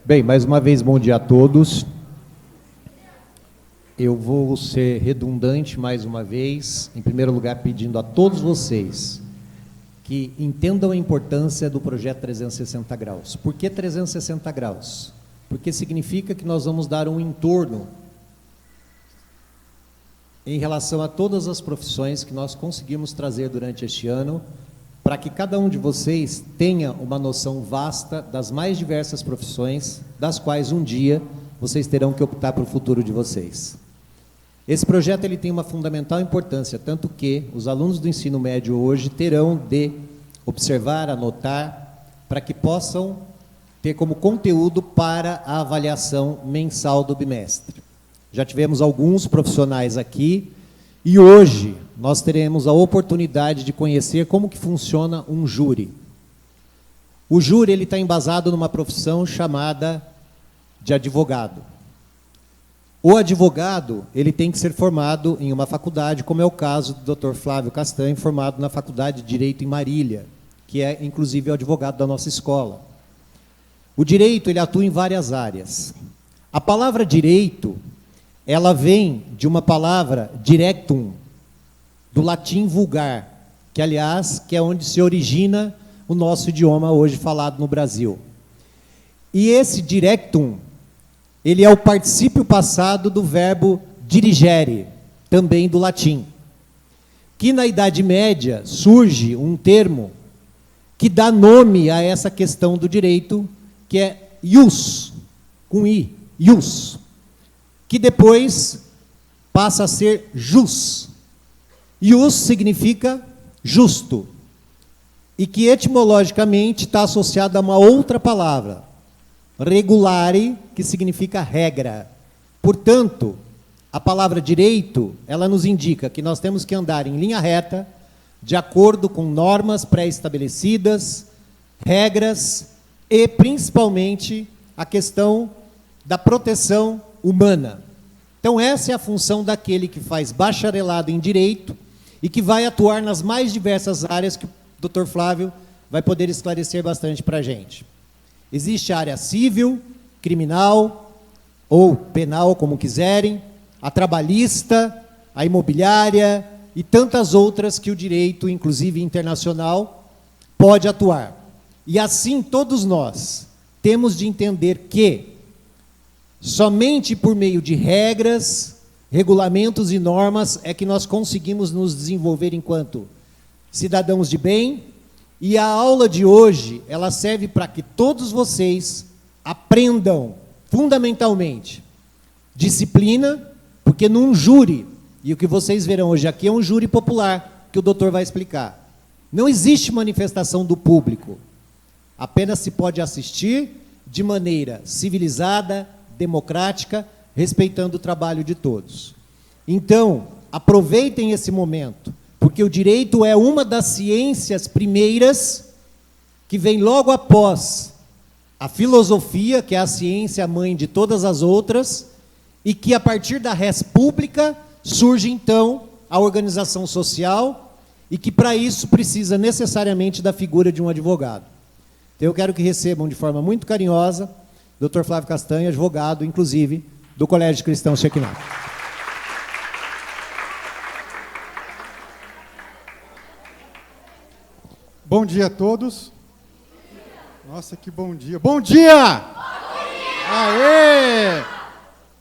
Bem, mais uma vez, bom dia a todos. Eu vou ser redundante mais uma vez, em primeiro lugar pedindo a todos vocês que entendam a importância do projeto 360 graus. Por que 360 graus? Porque significa que nós vamos dar um entorno em relação a todas as profissões que nós conseguimos trazer durante este ano, para que cada um de vocês tenha uma noção vasta das mais diversas profissões, das quais um dia vocês terão que optar para o futuro de vocês. Esse projeto ele tem uma fundamental importância, tanto que os alunos do ensino médio hoje terão de observar, anotar, para que possam ter como conteúdo para a avaliação mensal do bimestre. Já tivemos alguns profissionais aqui e hoje nós teremos a oportunidade de conhecer como que funciona um júri. O júri ele está embasado numa profissão chamada de advogado. O advogado ele tem que ser formado em uma faculdade, como é o caso do Dr. Flávio Castanho, formado na Faculdade de Direito em Marília, que é inclusive o advogado da nossa escola. O direito ele atua em várias áreas. A palavra direito ela vem de uma palavra directum, do latim vulgar, que aliás que é onde se origina o nosso idioma hoje falado no Brasil. E esse directum, ele é o particípio passado do verbo dirigere, também do latim. Que na Idade Média surge um termo que dá nome a essa questão do direito, que é ius, com i, ius, que depois passa a ser jus. Ius significa justo, e que etimologicamente está associado a uma outra palavra, regulare, que significa regra. Portanto, a palavra direito, ela nos indica que nós temos que andar em linha reta, de acordo com normas pré-estabelecidas, regras e, principalmente, a questão da proteção humana. Então, essa é a função daquele que faz bacharelado em Direito e que vai atuar nas mais diversas áreas que o Dr. Flávio vai poder esclarecer bastante para a gente. Existe a área civil, criminal ou penal, como quiserem, a trabalhista, a imobiliária e tantas outras que o direito, inclusive internacional, pode atuar. E assim todos nós temos de entender que somente por meio de regras, regulamentos e normas é que nós conseguimos nos desenvolver enquanto cidadãos de bem. E a aula de hoje, ela serve para que todos vocês aprendam, fundamentalmente, disciplina, porque num júri, e o que vocês verão hoje aqui é um júri popular, que o doutor vai explicar. Não existe manifestação do público, apenas se pode assistir de maneira civilizada, democrática, respeitando o trabalho de todos. Então, aproveitem esse momento, porque o direito é uma das ciências primeiras que vem logo após a filosofia, que é a ciência mãe de todas as outras, e que a partir da res pública surge então a organização social, e que para isso precisa necessariamente da figura de um advogado. Então eu quero que recebam de forma muito carinhosa Dr. Flávio Castanho, advogado, inclusive, do Colégio Cristão Shekinah. Bom dia a todos. Nossa, que bom dia. Bom dia! Bom dia! Aê!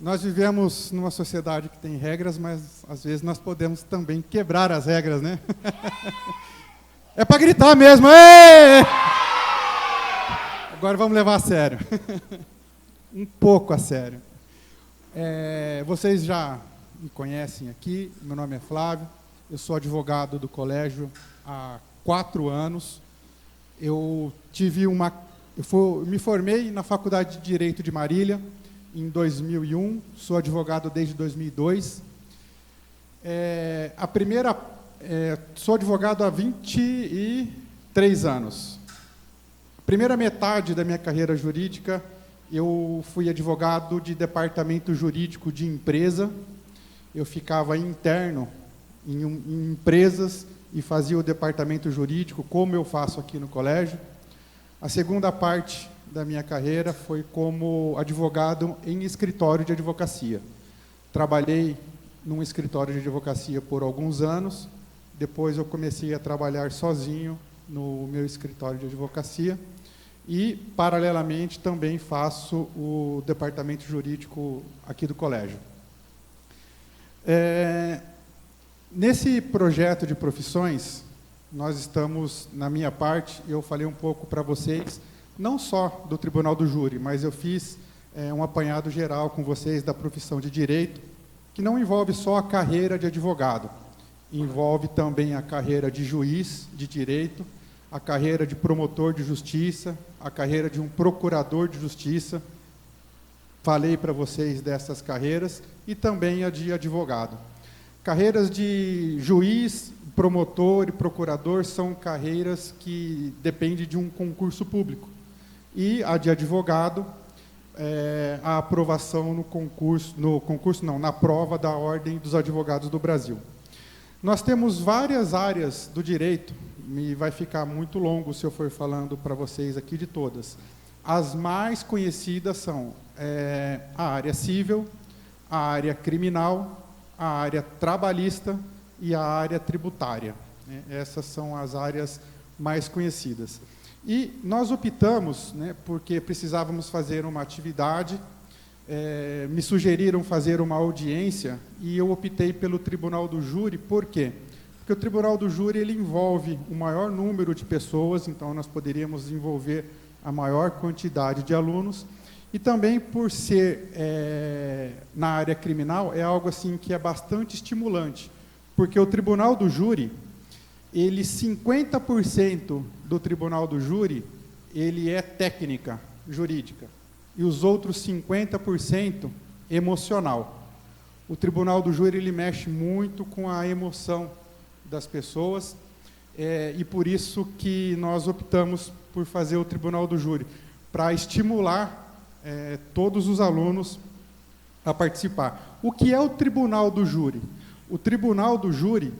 Nós vivemos numa sociedade que tem regras, mas às vezes nós podemos também quebrar as regras, né? É para gritar mesmo. Aê! Agora vamos levar a sério. Um pouco a sério. Vocês já me conhecem aqui, meu nome é Flávio, eu sou advogado do colégio há 4 anos. Eu me formei na Faculdade de Direito de Marília em 2001, sou advogado desde 2002. Sou advogado há 23 anos. A primeira metade da minha carreira jurídica, eu fui advogado de departamento jurídico de empresa. Eu ficava interno em empresas e fazia o departamento jurídico, como eu faço aqui no colégio. A segunda parte da minha carreira foi como advogado em escritório de advocacia. Trabalhei num escritório de advocacia por alguns anos, depois eu comecei a trabalhar sozinho no meu escritório de advocacia e, paralelamente, também faço o departamento jurídico aqui do colégio. Nesse projeto de profissões, nós estamos, na minha parte, eu falei um pouco para vocês, não só do Tribunal do Júri, mas eu fiz um apanhado geral com vocês da profissão de direito, que não envolve só a carreira de advogado, envolve também a carreira de juiz de direito, a carreira de promotor de justiça, a carreira de um procurador de justiça. Falei para vocês dessas carreiras e também a de advogado. Carreiras de juiz, promotor e procurador são carreiras que dependem de um concurso público. E a de advogado, a aprovação na prova da Ordem dos Advogados do Brasil. Nós temos várias áreas do direito, e vai ficar muito longo se eu for falando para vocês aqui de todas. As mais conhecidas são a área civil, a área criminal, a área trabalhista e a área tributária. Essas são as áreas mais conhecidas. E nós optamos, porque precisávamos fazer uma atividade, me sugeriram fazer uma audiência e eu optei pelo Tribunal do Júri. Por quê? Porque o Tribunal do Júri ele envolve o maior número de pessoas, então nós poderíamos envolver a maior quantidade de alunos, e também por ser na área criminal, é algo assim que é bastante estimulante, porque o Tribunal do Júri, 50% do Tribunal do Júri, ele é técnica jurídica, e os outros 50% emocional. O Tribunal do Júri ele mexe muito com a emoção das pessoas, e por isso que nós optamos por fazer o Tribunal do Júri, para estimular todos os alunos a participar. O que é o Tribunal do Júri? O Tribunal do Júri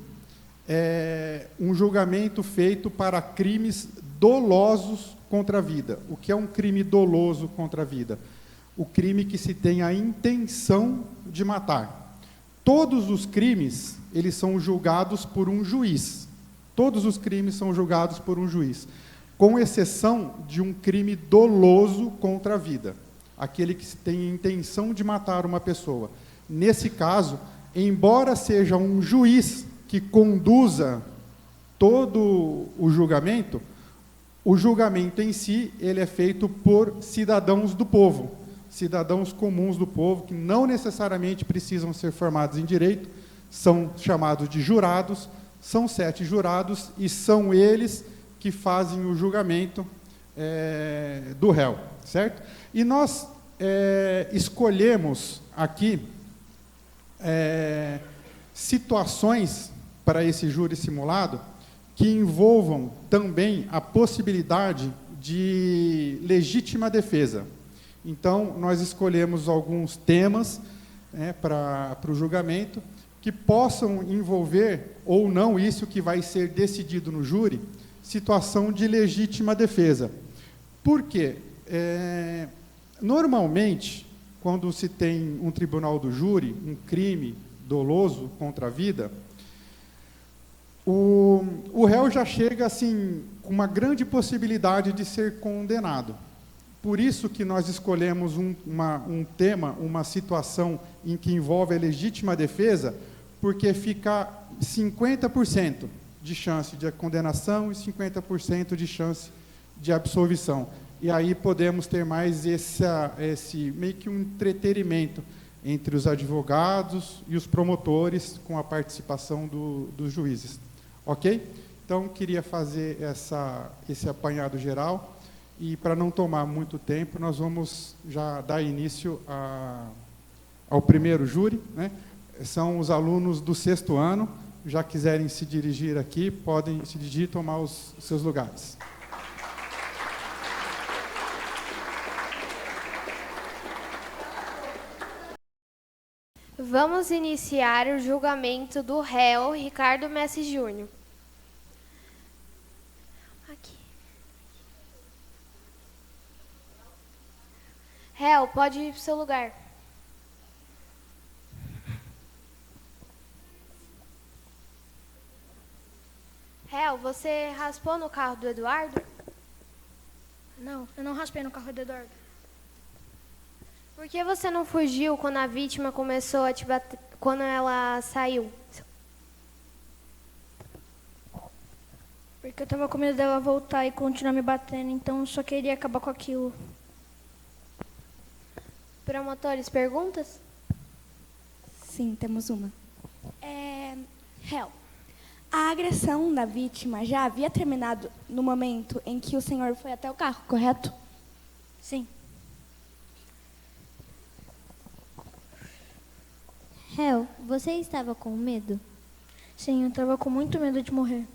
é um julgamento feito para crimes dolosos contra a vida. O que é um crime doloso contra a vida? O crime que se tem a intenção de matar. Todos os crimes, eles são julgados por um juiz. Todos os crimes são julgados por um juiz, com exceção de um crime doloso contra a vida, aquele que tem a intenção de matar uma pessoa. Nesse caso, embora seja um juiz que conduza todo o julgamento em si, ele é feito por cidadãos do povo, cidadãos comuns do povo, que não necessariamente precisam ser formados em direito, são chamados de jurados, são 7 jurados, e são eles que fazem o julgamento do réu, certo? E nós escolhemos aqui situações para esse júri simulado que envolvam também a possibilidade de legítima defesa. Então, nós escolhemos alguns temas para o julgamento que possam envolver, ou não, isso que vai ser decidido no júri, situação de legítima defesa. Por quê? Normalmente, quando se tem um tribunal do júri, um crime doloso contra a vida, o réu já chega assim, com uma grande possibilidade de ser condenado. Por isso que nós escolhemos um tema, uma situação em que envolve a legítima defesa, porque fica 50% de chance de condenação e 50% de chance de absolvição. E aí podemos ter mais esse meio que um entretenimento entre os advogados e os promotores com a participação dos juízes. Ok? Então, queria fazer esse apanhado geral. E, para não tomar muito tempo, nós vamos já dar início ao primeiro júri, São os alunos do 6º ano. Já quiserem se dirigir aqui, podem se dirigir e tomar os seus lugares. Vamos iniciar o julgamento do réu Ricardo Messi Júnior. Réu, pode ir para o seu lugar. Réu, você raspou no carro do Eduardo? Não, eu não raspei no carro do Eduardo. Por que você não fugiu quando a vítima começou a te bater, quando ela saiu? Porque eu tava com medo dela voltar e continuar me batendo, então eu só queria acabar com aquilo. Promotores, perguntas? Sim, temos uma. Réu, a agressão da vítima já havia terminado no momento em que o senhor foi até o carro, correto? Sim. Réu, você estava com medo? Sim, eu tava com muito medo de morrer.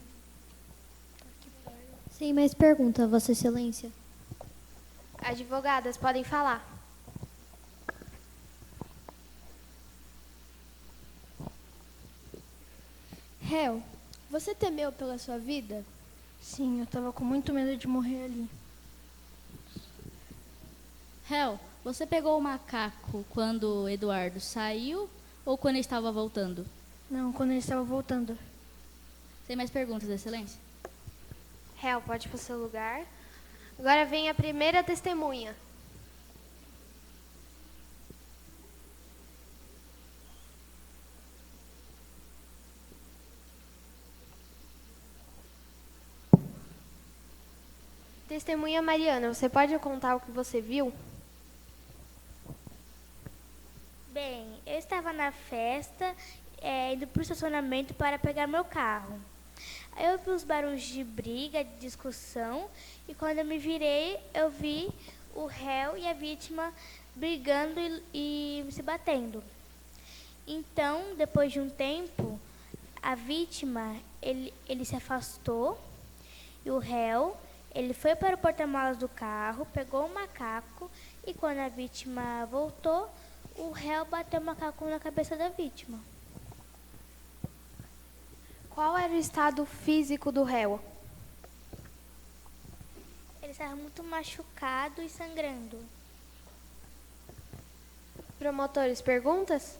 Sem mais pergunta, Vossa Excelência. Advogadas, podem falar. Réu, você temeu pela sua vida? Sim, eu tava com muito medo de morrer ali. Réu, você pegou o macaco quando o Eduardo saiu ou quando ele estava voltando? Não, quando ele estava voltando. Sem mais perguntas, Excelência? Réu, pode ir para o seu lugar. Agora vem a primeira testemunha. Testemunha Mariana, você pode contar o que você viu? Bem, eu estava na festa, indo para o estacionamento para pegar meu carro. Aí eu vi os barulhos de briga, de discussão, e quando eu me virei, eu vi o réu e a vítima brigando e se batendo. Então, depois de um tempo, a vítima, ele se afastou, e o réu, ele foi para o porta-malas do carro, pegou o macaco, e quando a vítima voltou, o réu bateu o macaco na cabeça da vítima. Qual era o estado físico do réu? Ele estava muito machucado e sangrando. Promotores, perguntas?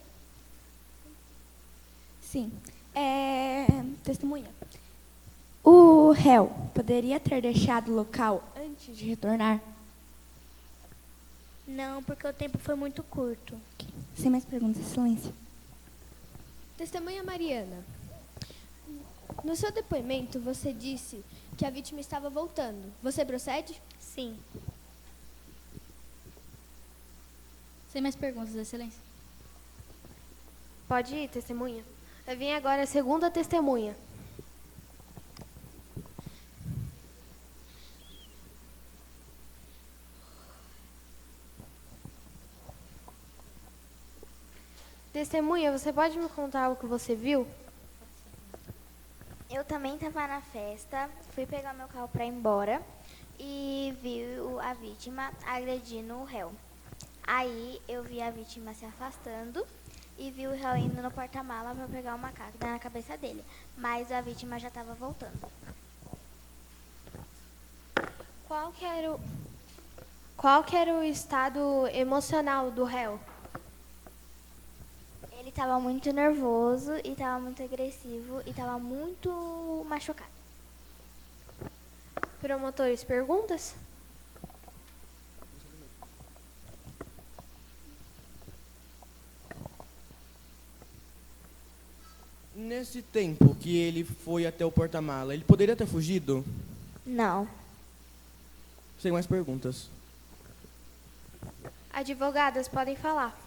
Sim. Testemunha. O réu poderia ter deixado o local antes de retornar? Não, porque o tempo foi muito curto. Sem mais perguntas, Excelência. Testemunha Mariana, no seu depoimento você disse que a vítima estava voltando. Você procede? Sim. Sem mais perguntas, Excelência? Pode ir, testemunha. Vai vir agora a segunda testemunha. Testemunha, você pode me contar o que você viu? Eu também estava na festa, fui pegar meu carro para ir embora e vi a vítima agredindo o réu. Aí eu vi a vítima se afastando e vi o réu indo no porta-mala para pegar o macaco e dar na cabeça dele. Mas a vítima já estava voltando. Qual que era o estado emocional do réu? Ele estava muito nervoso e estava muito agressivo e estava muito machucado. Promotores, perguntas? Nesse tempo que ele foi até o porta-mala, ele poderia ter fugido? Não. Sem mais perguntas. Advogadas, podem falar.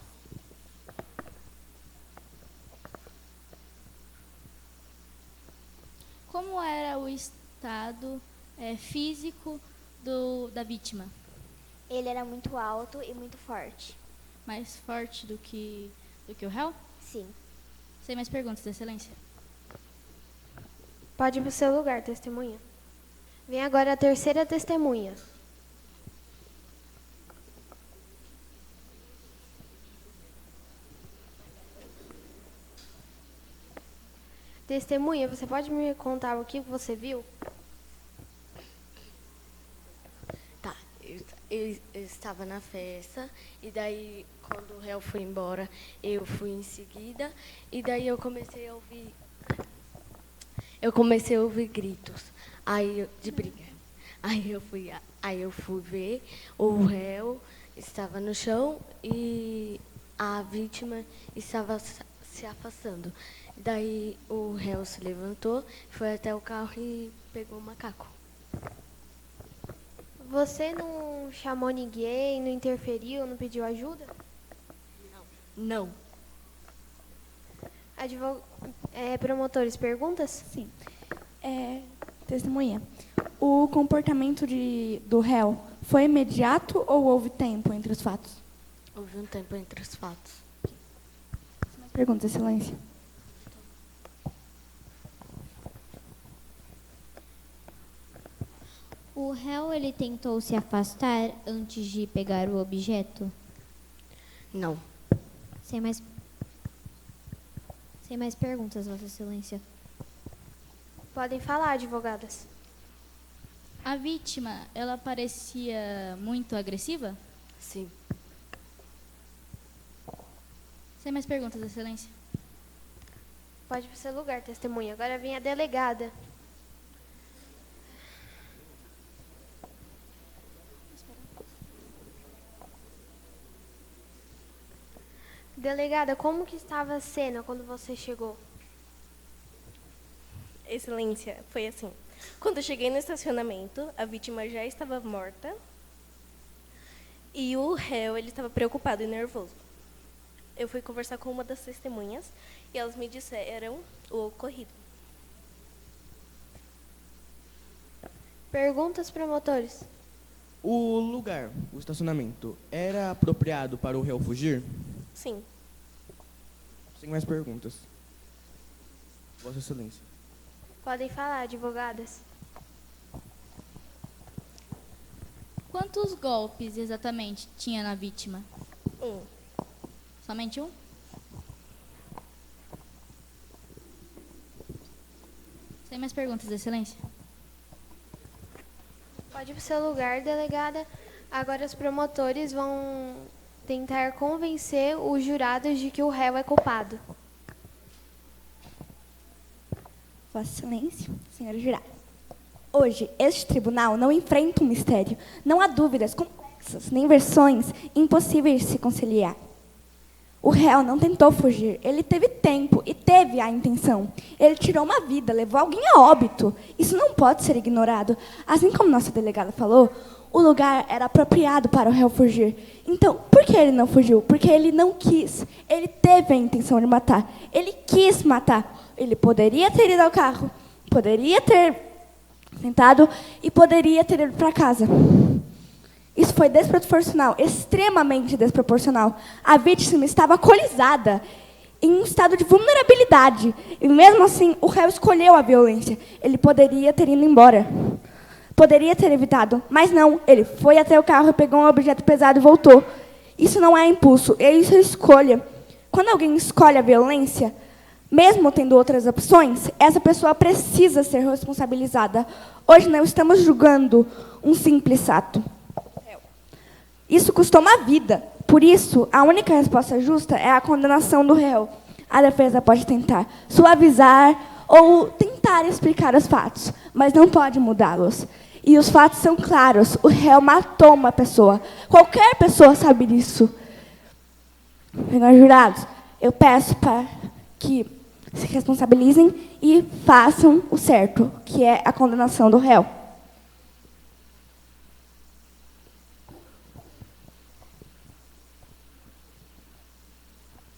Como era o estado físico da vítima? Ele era muito alto e muito forte. Mais forte do que o réu? Sim. Sem mais perguntas, Excelência? Pode ir para o seu lugar, testemunha. Vem agora a terceira testemunha. Testemunha, você pode me contar o que você viu? Tá, eu estava na festa, e daí, quando o réu foi embora, eu fui em seguida, e daí eu comecei a ouvir gritos de briga. Aí eu fui ver, o réu estava no chão e a vítima estava se afastando. Daí o réu se levantou, foi até o carro e pegou o macaco. Você não chamou ninguém, não interferiu, não pediu ajuda? Não. Promotores, perguntas? Sim. Testemunha, o comportamento do réu foi imediato ou houve tempo entre os fatos? Houve um tempo entre os fatos. Mais perguntas, Excelência? O réu, ele tentou se afastar antes de pegar o objeto? Não. Sem mais perguntas, Vossa Excelência. Podem falar, advogadas. A vítima, ela parecia muito agressiva? Sim. Sem mais perguntas, Excelência. Pode ir para o seu lugar, testemunha. Agora vem a delegada. Delegada, como que estava a cena quando você chegou? Excelência, foi assim. Quando eu cheguei no estacionamento, a vítima já estava morta e o réu ele estava preocupado e nervoso. Eu fui conversar com uma das testemunhas e elas me disseram o ocorrido. Perguntas, promotores? O lugar, o estacionamento, era apropriado para o réu fugir? Sim. Sem mais perguntas. Vossa Excelência. Podem falar, advogadas. Quantos golpes exatamente tinha na vítima? Um. Somente um? Sem mais perguntas, Excelência. Pode ir para o seu lugar, delegada. Agora os promotores vão tentar convencer os jurados de que o réu é culpado. Vossa Excelência, senhora jurada. Hoje, este tribunal não enfrenta um mistério. Não há dúvidas complexas, nem versões impossíveis de se conciliar. O réu não tentou fugir. Ele teve tempo e teve a intenção. Ele tirou uma vida, levou alguém a óbito. Isso não pode ser ignorado. Assim como nossa delegada falou, o lugar era apropriado para o réu fugir. Então, por que ele não fugiu? Porque ele não quis. Ele teve a intenção de matar. Ele quis matar. Ele poderia ter ido ao carro, poderia ter sentado e poderia ter ido para casa. Isso foi desproporcional, extremamente desproporcional. A vítima estava alcoolizada, em um estado de vulnerabilidade. E mesmo assim, o réu escolheu a violência. Ele poderia ter ido embora. Poderia ter evitado, mas não. Ele foi até o carro, pegou um objeto pesado e voltou. Isso não é impulso, isso é escolha. Quando alguém escolhe a violência, mesmo tendo outras opções, essa pessoa precisa ser responsabilizada. Hoje não estamos julgando um simples ato. Isso custou uma vida. Por isso, a única resposta justa é a condenação do réu. A defesa pode tentar suavizar ou tentar explicar os fatos, mas não pode mudá-los. E os fatos são claros. O réu matou uma pessoa. Qualquer pessoa sabe disso. Senhores jurados, eu peço para que se responsabilizem e façam o certo, que é a condenação do réu.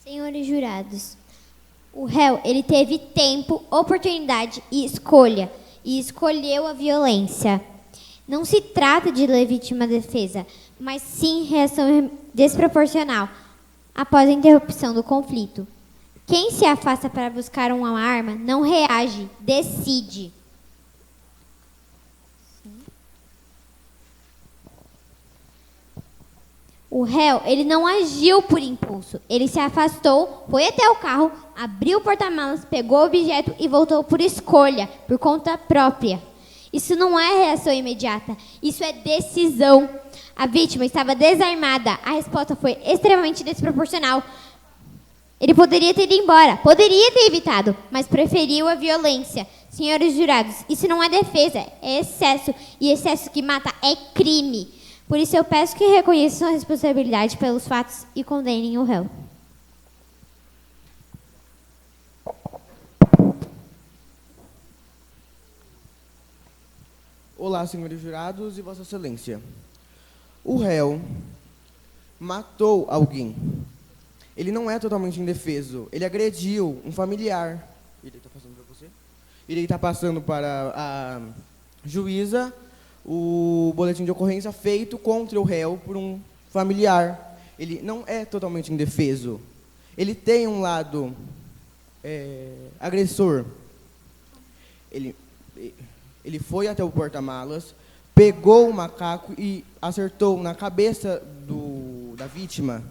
Senhores jurados, o réu, ele teve tempo, oportunidade e escolha, e escolheu a violência. Não se trata de legítima defesa, mas sim reação desproporcional após a interrupção do conflito. Quem se afasta para buscar uma arma não reage, decide. O réu, ele não agiu por impulso. Ele se afastou, foi até o carro, abriu o porta-malas, pegou o objeto e voltou por escolha, por conta própria. Isso não é reação imediata, isso é decisão. A vítima estava desarmada, a resposta foi extremamente desproporcional. Ele poderia ter ido embora, poderia ter evitado, mas preferiu a violência. Senhores jurados, isso não é defesa, é excesso. E excesso que mata é crime. Por isso eu peço que reconheçam a responsabilidade pelos fatos e condenem o réu. Olá, senhores jurados e Vossa Excelência. O réu matou alguém. Ele não é totalmente indefeso. Ele agrediu um familiar. Ele está passando para você? Ele está passando para a juíza o boletim de ocorrência feito contra o réu por um familiar. Ele não é totalmente indefeso. Ele tem um lado agressor. Ele foi até o porta-malas, pegou o macaco e acertou na cabeça da vítima.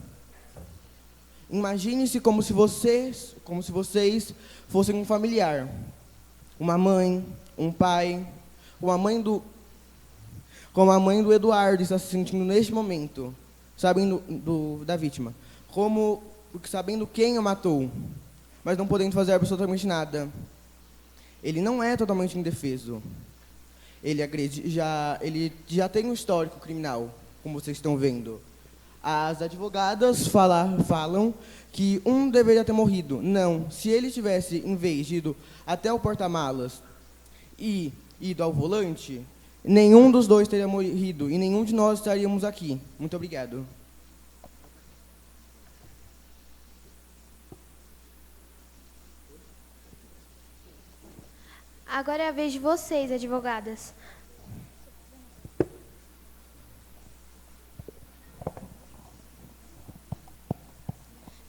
Imagine-se como se vocês fossem um familiar, uma mãe, um pai, como a mãe do Eduardo está se sentindo neste momento, sabendo da vítima, sabendo quem a matou, mas não podendo fazer absolutamente nada. Ele não é totalmente indefeso. Ele já tem um histórico criminal, como vocês estão vendo. As advogadas falam que um deveria ter morrido. Não, se ele tivesse, em vez de ido até o porta-malas e ido ao volante, nenhum dos dois teria morrido e nenhum de nós estaríamos aqui. Muito obrigado. Agora é a vez de vocês, advogadas.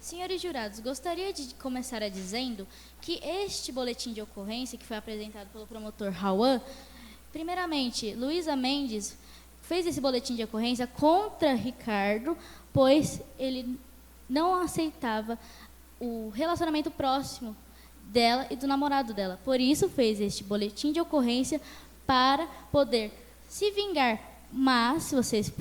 Senhores jurados, gostaria de começar dizendo que este boletim de ocorrência, que foi apresentado pelo promotor Rauan, primeiramente, Luísa Mendes fez esse boletim de ocorrência contra Ricardo, pois ele não aceitava o relacionamento próximo dela e do namorado dela. Por isso fez este boletim de ocorrência para poder se vingar. Mas, se vocês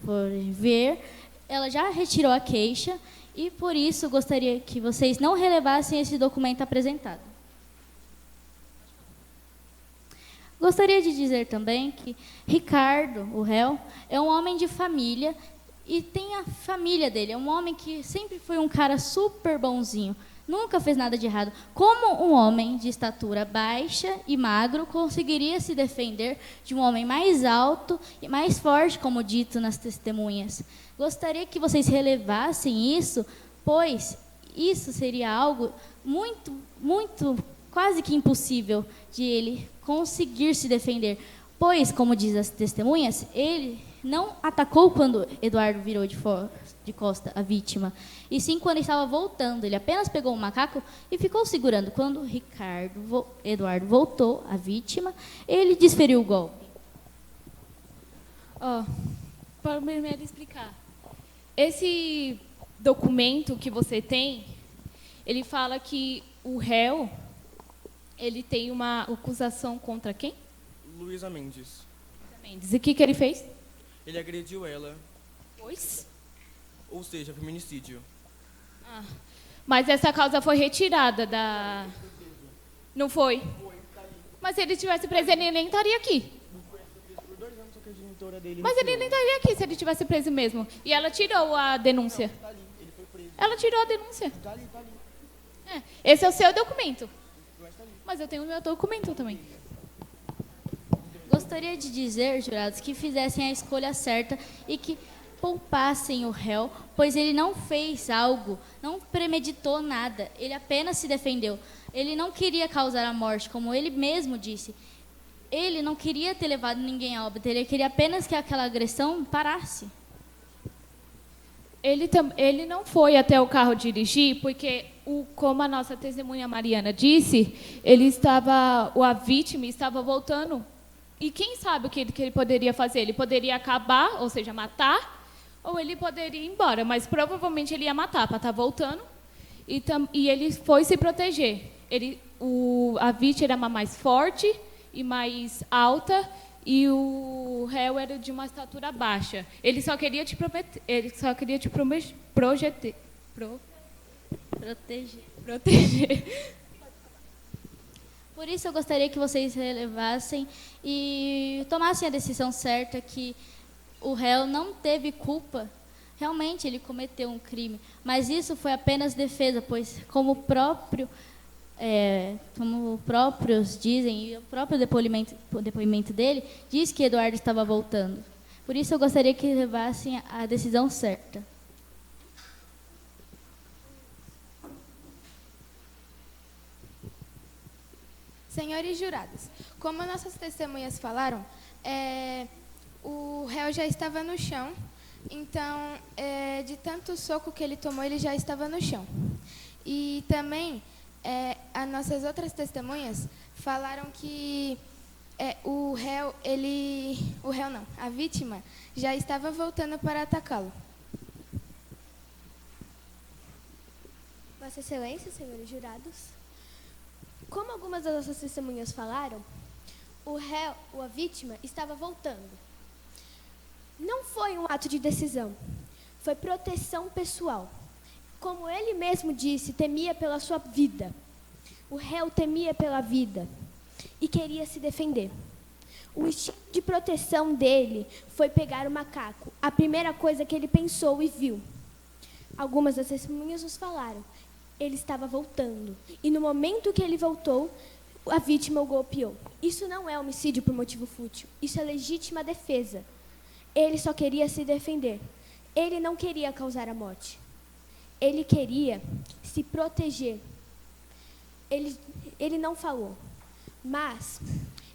forem ver, ela já retirou a queixa e por isso gostaria que vocês não relevassem esse documento apresentado. Gostaria de dizer também que Ricardo, o réu, é um homem de família e tem a família dele. É um homem que sempre foi um cara super bonzinho. Nunca fez nada de errado. Como um homem de estatura baixa e magro conseguiria se defender de um homem mais alto e mais forte, como dito nas testemunhas? Gostaria que vocês relevassem isso, pois isso seria algo muito, quase que impossível de ele conseguir se defender. Pois, como diz as testemunhas, ele não atacou quando Eduardo virou de costa a vítima, e sim quando ele estava voltando. Ele apenas pegou o macaco e ficou segurando. Quando Eduardo voltou a vítima, ele desferiu o golpe. Para primeiro explicar. Esse documento que você tem, ele fala que o réu, ele tem uma acusação contra quem? Luísa Mendes. E o que ele fez? Ele agrediu ela. Pois? Ou seja, feminicídio. Mas essa causa foi retirada da... Não foi? Mas se ele tivesse preso, ele nem estaria aqui. Mas ele nem estaria aqui se ele tivesse preso mesmo. E ela tirou a denúncia. Ela tirou a denúncia. Esse é o seu documento. Mas eu tenho o meu documento também. Gostaria de dizer, jurados, que fizessem a escolha certa e que poupassem o réu, pois ele não fez algo, não premeditou nada, ele apenas se defendeu. Ele não queria causar a morte, como ele mesmo disse. Ele não queria ter levado ninguém a óbito, ele queria apenas que aquela agressão parasse. Ele não foi até o carro dirigir, porque, como a nossa testemunha Mariana disse, a vítima estava voltando. E quem sabe o que ele poderia fazer? Ele poderia acabar, ou seja, matar, ou ele poderia ir embora. Mas provavelmente ele ia matar para estar voltando. E ele foi se proteger. A vítima era mais forte e mais alta, e o réu era de uma estatura baixa. Ele só queria te proteger. Por isso eu gostaria que vocês relevassem e tomassem a decisão certa, que o réu não teve culpa. Realmente ele cometeu um crime, mas isso foi apenas defesa, pois como próprios dizem, e o próprio depoimento dele diz que Eduardo estava voltando. Por isso eu gostaria que levassem a decisão certa. Senhores jurados, como nossas testemunhas falaram, o réu já estava no chão, então, de tanto soco que ele tomou, ele já estava no chão. E também, as nossas outras testemunhas falaram que a vítima já estava voltando para atacá-lo. Vossa Excelência, senhores jurados, como algumas das nossas testemunhas falaram, a vítima estava voltando. Não foi um ato de decisão, foi proteção pessoal. Como ele mesmo disse, temia pela sua vida. O réu temia pela vida e queria se defender. O instinto de proteção dele foi pegar o macaco, a primeira coisa que ele pensou e viu. Algumas das testemunhas nos falaram. Ele estava voltando. E no momento que ele voltou, a vítima o golpeou. Isso não é homicídio por motivo fútil. Isso é legítima defesa. Ele só queria se defender. Ele não queria causar a morte. Ele queria se proteger. Ele não falou. Mas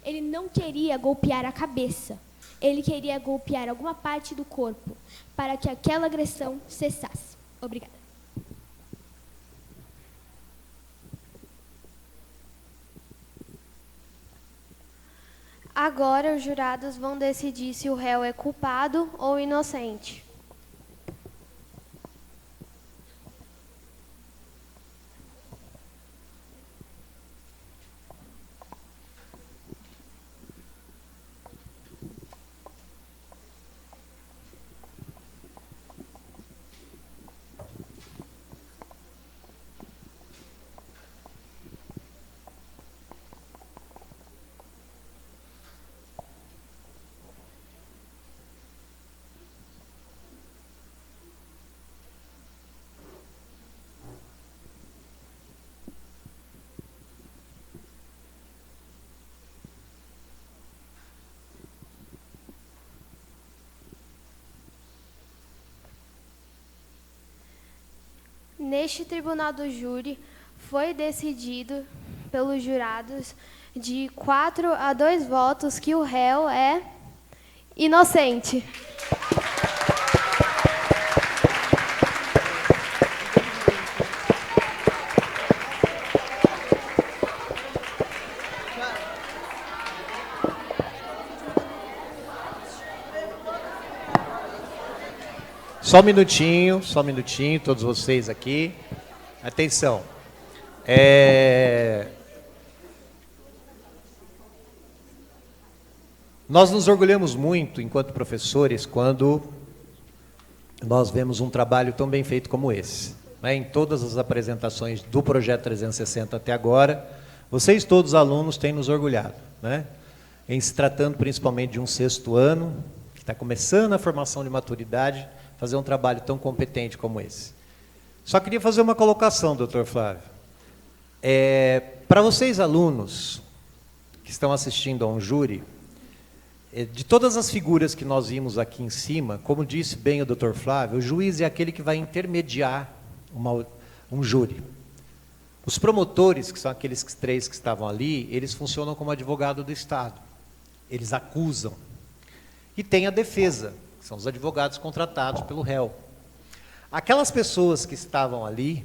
ele não queria golpear a cabeça. Ele queria golpear alguma parte do corpo para que aquela agressão cessasse. Obrigada. Agora os jurados vão decidir se o réu é culpado ou inocente. Neste tribunal do júri, foi decidido pelos jurados de 4-2 votos que o réu é inocente. Só um minutinho, todos vocês aqui. Atenção. Nós nos orgulhamos muito, enquanto professores, quando nós vemos um trabalho tão bem feito como esse. Em todas as apresentações do Projeto 360 até agora, vocês todos alunos têm nos orgulhado, em se tratando principalmente de um 6º ano, que está começando a formação de maturidade, fazer um trabalho tão competente como esse. Só queria fazer uma colocação, doutor Flávio. Para vocês, alunos, que estão assistindo a um júri, de todas as figuras que nós vimos aqui em cima, como disse bem o doutor Flávio, o juiz é aquele que vai intermediar um júri. Os promotores, que são aqueles 3 que estavam ali, eles funcionam como advogado do Estado. Eles acusam. E tem a defesa, que são os advogados contratados pelo réu. Aquelas pessoas que estavam ali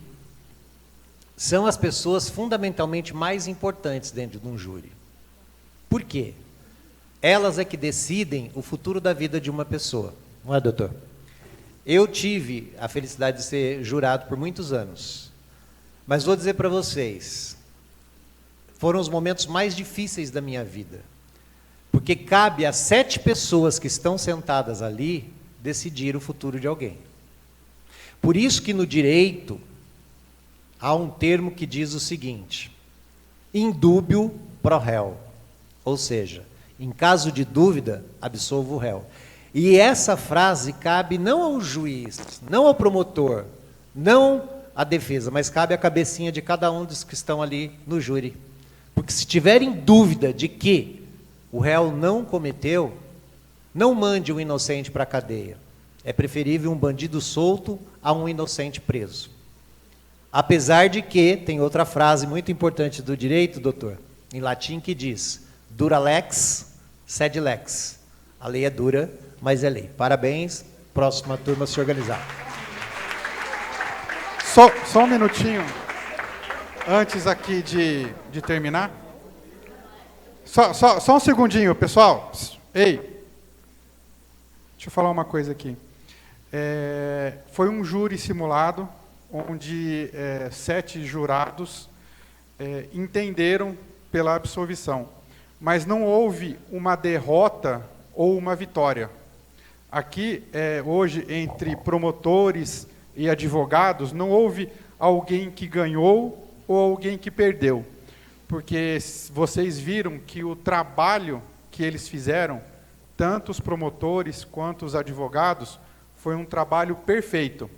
são as pessoas fundamentalmente mais importantes dentro de um júri. Por quê? Elas é que decidem o futuro da vida de uma pessoa. Não é, doutor? Eu tive a felicidade de ser jurado por muitos anos. Mas vou dizer para vocês, foram os momentos mais difíceis da minha vida. Porque cabe a 7 pessoas que estão sentadas ali decidir o futuro de alguém. Por isso que no direito há um termo que diz o seguinte: indúbio pro réu. Ou seja, em caso de dúvida, absolva o réu. E essa frase cabe não ao juiz, não ao promotor, não à defesa, mas cabe à cabecinha de cada um dos que estão ali no júri. Porque se tiverem dúvida de que o réu não cometeu, não mande um inocente para a cadeia. É preferível um bandido solto a um inocente preso. Apesar de que, tem outra frase muito importante do direito, doutor, em latim, que diz: dura lex, sed lex. A lei é dura, mas é lei. Parabéns, próxima turma a se organizar. Só um minutinho, antes aqui de terminar. Só um segundinho, pessoal. Ei, deixa eu falar uma coisa aqui. Foi um júri simulado, onde 7 jurados entenderam pela absolvição, mas não houve uma derrota ou uma vitória. Aqui, hoje, entre promotores e advogados, não houve alguém que ganhou ou alguém que perdeu, porque vocês viram que o trabalho que eles fizeram, tanto os promotores quanto os advogados, foi um trabalho perfeito.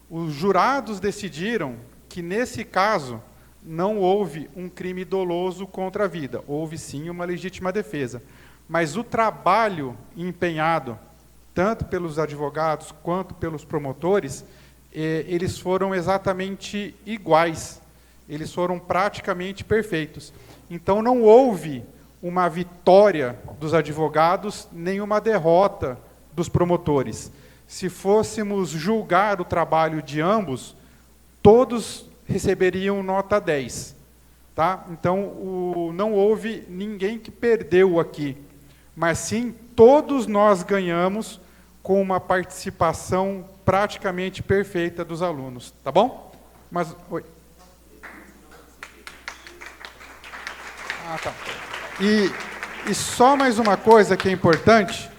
Os jurados decidiram que, nesse caso, não houve um crime doloso contra a vida, houve sim uma legítima defesa. Mas o trabalho empenhado, tanto pelos advogados quanto pelos promotores, eles foram exatamente iguais, eles foram praticamente perfeitos. Então não houve uma vitória dos advogados, nem uma derrota dos promotores. Se fôssemos julgar o trabalho de ambos, todos receberiam nota 10. Tá? Então, não houve ninguém que perdeu aqui, mas sim todos nós ganhamos com uma participação praticamente perfeita dos alunos. Tá bom? Mas, oi. Tá. E só mais uma coisa que é importante.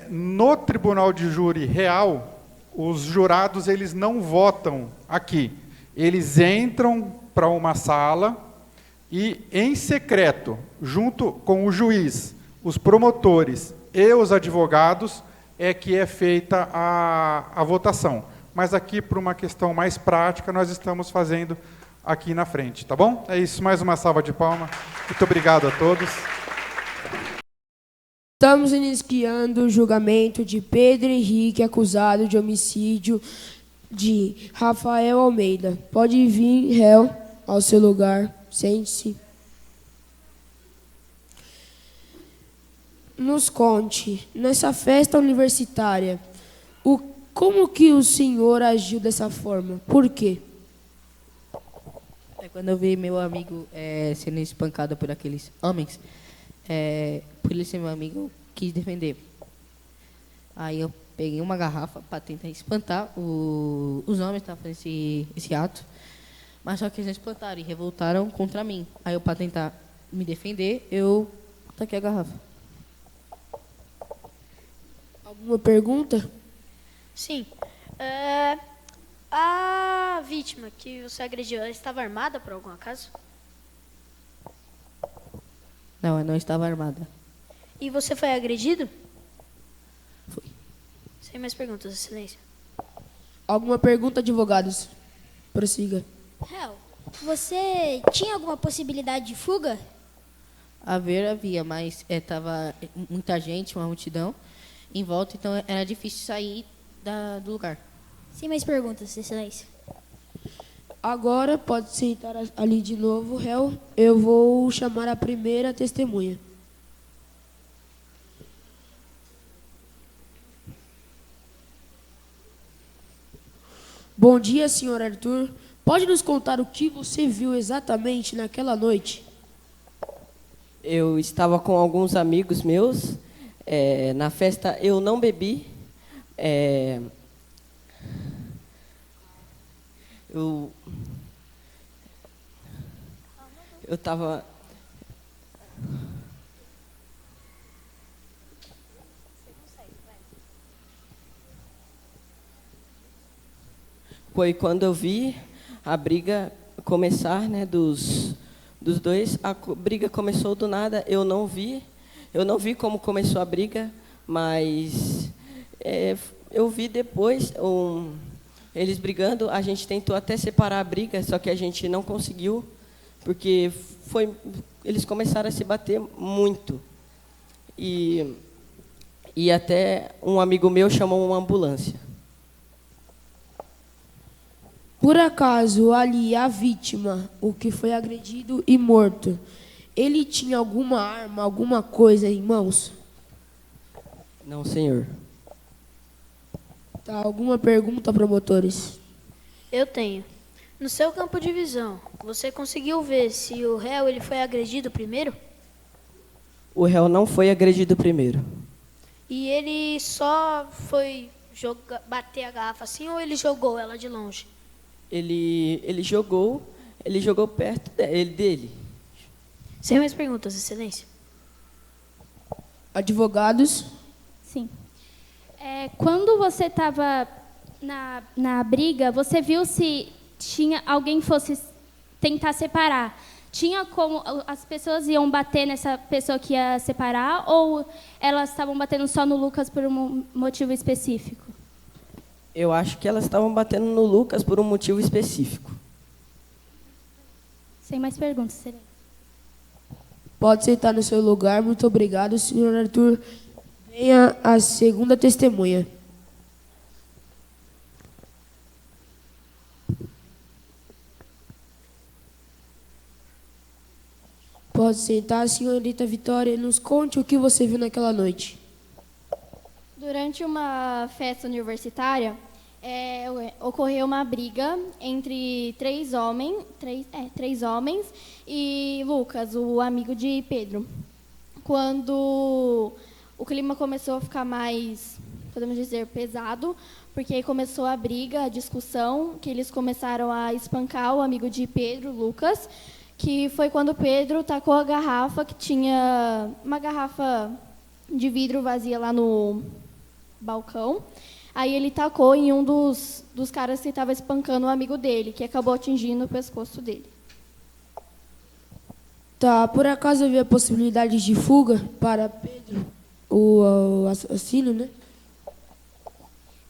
No tribunal de júri real, os jurados eles não votam aqui. Eles entram para uma sala e, em secreto, junto com o juiz, os promotores e os advogados, que é feita a votação. Mas aqui, por uma questão mais prática, nós estamos fazendo aqui na frente. Tá bom? É isso. Mais uma salva de palmas. Muito obrigado a todos. Estamos iniciando o julgamento de Pedro Henrique, acusado de homicídio de Rafael Almeida. Pode vir, réu, ao seu lugar. Sente-se. Nos conte, nessa festa universitária, como que o senhor agiu dessa forma? Por quê? Quando eu vi meu amigo sendo espancado por aqueles homens, por ele ser meu amigo, eu quis defender. Aí eu peguei uma garrafa para tentar espantar os homens que estavam fazendo esse ato, mas só que eles não espantaram e revoltaram contra mim. Aí eu, para tentar me defender, eu taquei a garrafa. Alguma pergunta? Sim. A vítima que você agrediu, ela estava armada por algum acaso? Não, ela não estava armada. E você foi agredido? Fui. Sem mais perguntas, excelência. Alguma pergunta, advogados? Prossiga. Réu, você tinha alguma possibilidade de fuga? Havia, mas estava muita gente, uma multidão em volta, então era difícil sair do lugar. Sem mais perguntas, excelência. Agora pode sentar ali de novo, réu. Eu vou chamar a primeira testemunha. Bom dia, senhor Arthur. Pode nos contar o que você viu exatamente naquela noite? Eu estava com alguns amigos meus. Na festa eu não bebi. eu estava... Foi quando eu vi a briga começar, né, dos dois. A briga começou do nada, eu não vi como começou a briga, mas eu vi depois eles brigando. A gente tentou até separar a briga, só que a gente não conseguiu, porque eles começaram a se bater muito. E até um amigo meu chamou uma ambulância. Por acaso, ali, a vítima, o que foi agredido e morto, ele tinha alguma arma, alguma coisa em mãos? Não, senhor. Tá, alguma pergunta, promotores? Eu tenho. No seu campo de visão, você conseguiu ver se o réu ele foi agredido primeiro? O réu não foi agredido primeiro. E ele só foi bater a garrafa assim ou ele jogou ela de longe? Ele jogou perto dele. Sem mais perguntas, Excelência. Advogados? Sim. Quando você estava na briga, você viu se tinha alguém fosse tentar separar? Tinha como as pessoas iam bater nessa pessoa que ia separar ou elas estavam batendo só no Lucas por um motivo específico? Eu acho que elas estavam batendo no Lucas por um motivo específico. Sem mais perguntas, Excelência. Pode sentar no seu lugar. Muito obrigado, senhor Arthur. Venha a segunda testemunha. Pode sentar, senhorita Vitória. Nos conte o que você viu naquela noite. Durante uma festa universitária, ocorreu uma briga entre três homens e Lucas, o amigo de Pedro. Quando o clima começou a ficar mais, podemos dizer, pesado, porque aí começou a briga, a discussão, que eles começaram a espancar o amigo de Pedro, Lucas, que foi quando Pedro tacou a garrafa, que tinha uma garrafa de vidro vazia lá no balcão. Aí ele tacou em um dos caras que estava espancando o amigo dele, que acabou atingindo o pescoço dele. Tá, por acaso havia possibilidade de fuga para Pedro, o assassino, né?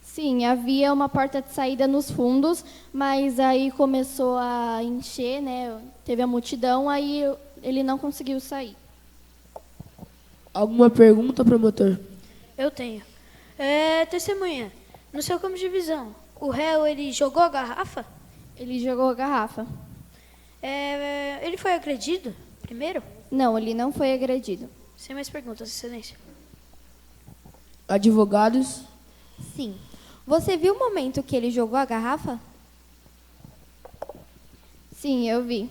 Sim, havia uma porta de saída nos fundos, mas aí começou a encher, né? Teve a multidão, aí ele não conseguiu sair. Alguma pergunta, promotor? Eu tenho. Testemunha, no seu campo de visão, o réu ele jogou a garrafa? Ele jogou a garrafa. Ele foi agredido primeiro? Não, ele não foi agredido. Sem mais perguntas, Excelência. Advogados? Sim. Você viu o momento que ele jogou a garrafa? Sim, eu vi.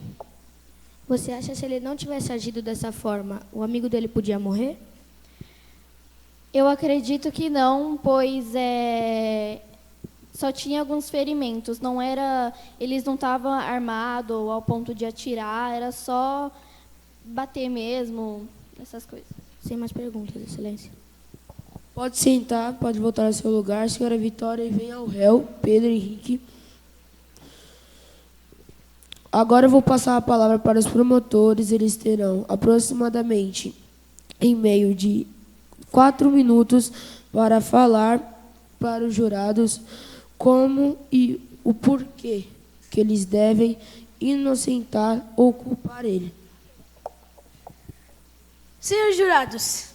Você acha que se ele não tivesse agido dessa forma, o amigo dele podia morrer? Eu acredito que não, pois só tinha alguns ferimentos. Eles não estavam armados ao ponto de atirar, era só bater mesmo, essas coisas. Sem mais perguntas, Excelência. Pode sentar, pode voltar ao seu lugar. Senhora Vitória, e vem ao réu, Pedro Henrique. Agora eu vou passar a palavra para os promotores. Eles terão aproximadamente em meio de 4 minutos para falar para os jurados como e o porquê que eles devem inocentar ou culpar ele. Senhores jurados,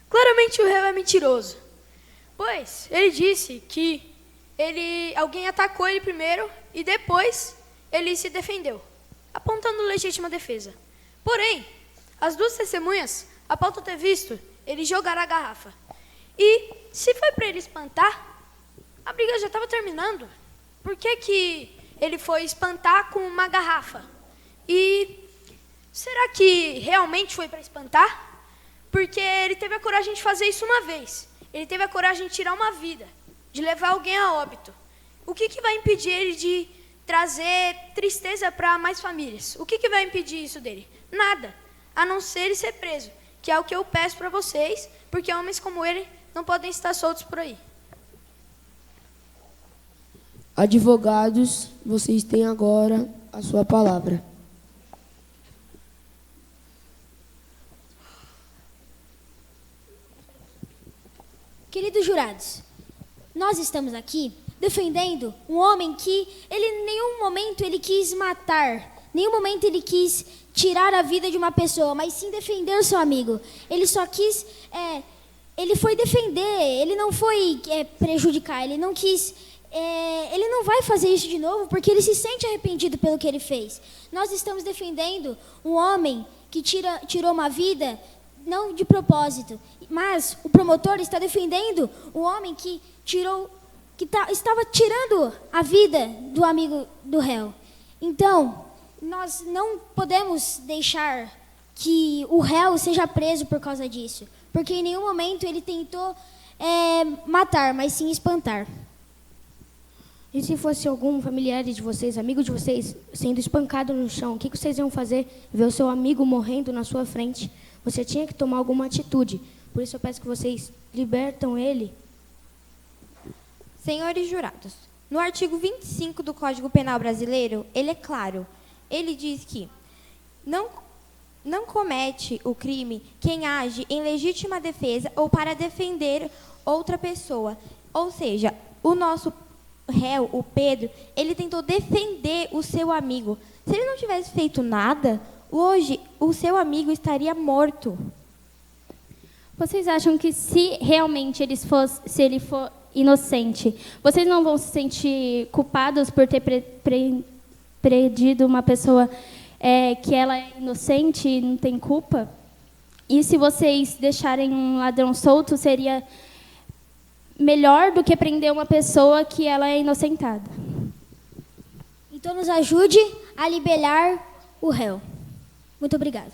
claramente o réu é mentiroso, pois ele disse que alguém atacou ele primeiro e depois ele se defendeu, apontando legítima defesa. Porém, as duas testemunhas apontam ter visto ele jogar a garrafa. E se foi para ele espantar, a briga já estava terminando. Por que ele foi espantar com uma garrafa? E será que realmente foi para espantar? Porque ele teve a coragem de fazer isso uma vez. Ele teve a coragem de tirar uma vida, de levar alguém a óbito. O que vai impedir ele de trazer tristeza para mais famílias. O que vai impedir isso dele? Nada, a não ser ele ser preso, que é o que eu peço para vocês, porque homens como ele não podem estar soltos por aí. Advogados, vocês têm agora a sua palavra. Queridos jurados, nós estamos aqui defendendo um homem que ele em nenhum momento ele quis matar, em nenhum momento ele quis tirar a vida de uma pessoa, mas sim defender o seu amigo. Ele só quis, ele foi defender, ele não foi prejudicar, ele não quis, ele não vai fazer isso de novo porque ele se sente arrependido pelo que ele fez. Nós estamos defendendo um homem que tirou uma vida não de propósito, mas o promotor está defendendo o homem que estava tirando a vida do amigo do réu. Então, nós não podemos deixar que o réu seja preso por causa disso, porque em nenhum momento ele tentou matar, mas sim espantar. E se fosse algum familiar de vocês, amigo de vocês, sendo espancado no chão, o que vocês iam fazer? Ver o seu amigo morrendo na sua frente. Você tinha que tomar alguma atitude. Por isso eu peço que vocês libertam ele. Senhores jurados, no artigo 25 do Código Penal Brasileiro, ele é claro. Ele diz que não comete o crime quem age em legítima defesa ou para defender outra pessoa. Ou seja, o nosso réu, o Pedro, ele tentou defender o seu amigo. Se ele não tivesse feito nada, hoje o seu amigo estaria morto. Vocês acham que se realmente se ele for inocente, vocês não vão se sentir culpados por ter prendido uma pessoa que ela é inocente e não tem culpa? E se vocês deixarem um ladrão solto, seria melhor do que prender uma pessoa que ela é inocentada? Então nos ajude a liberar o réu. Muito obrigada.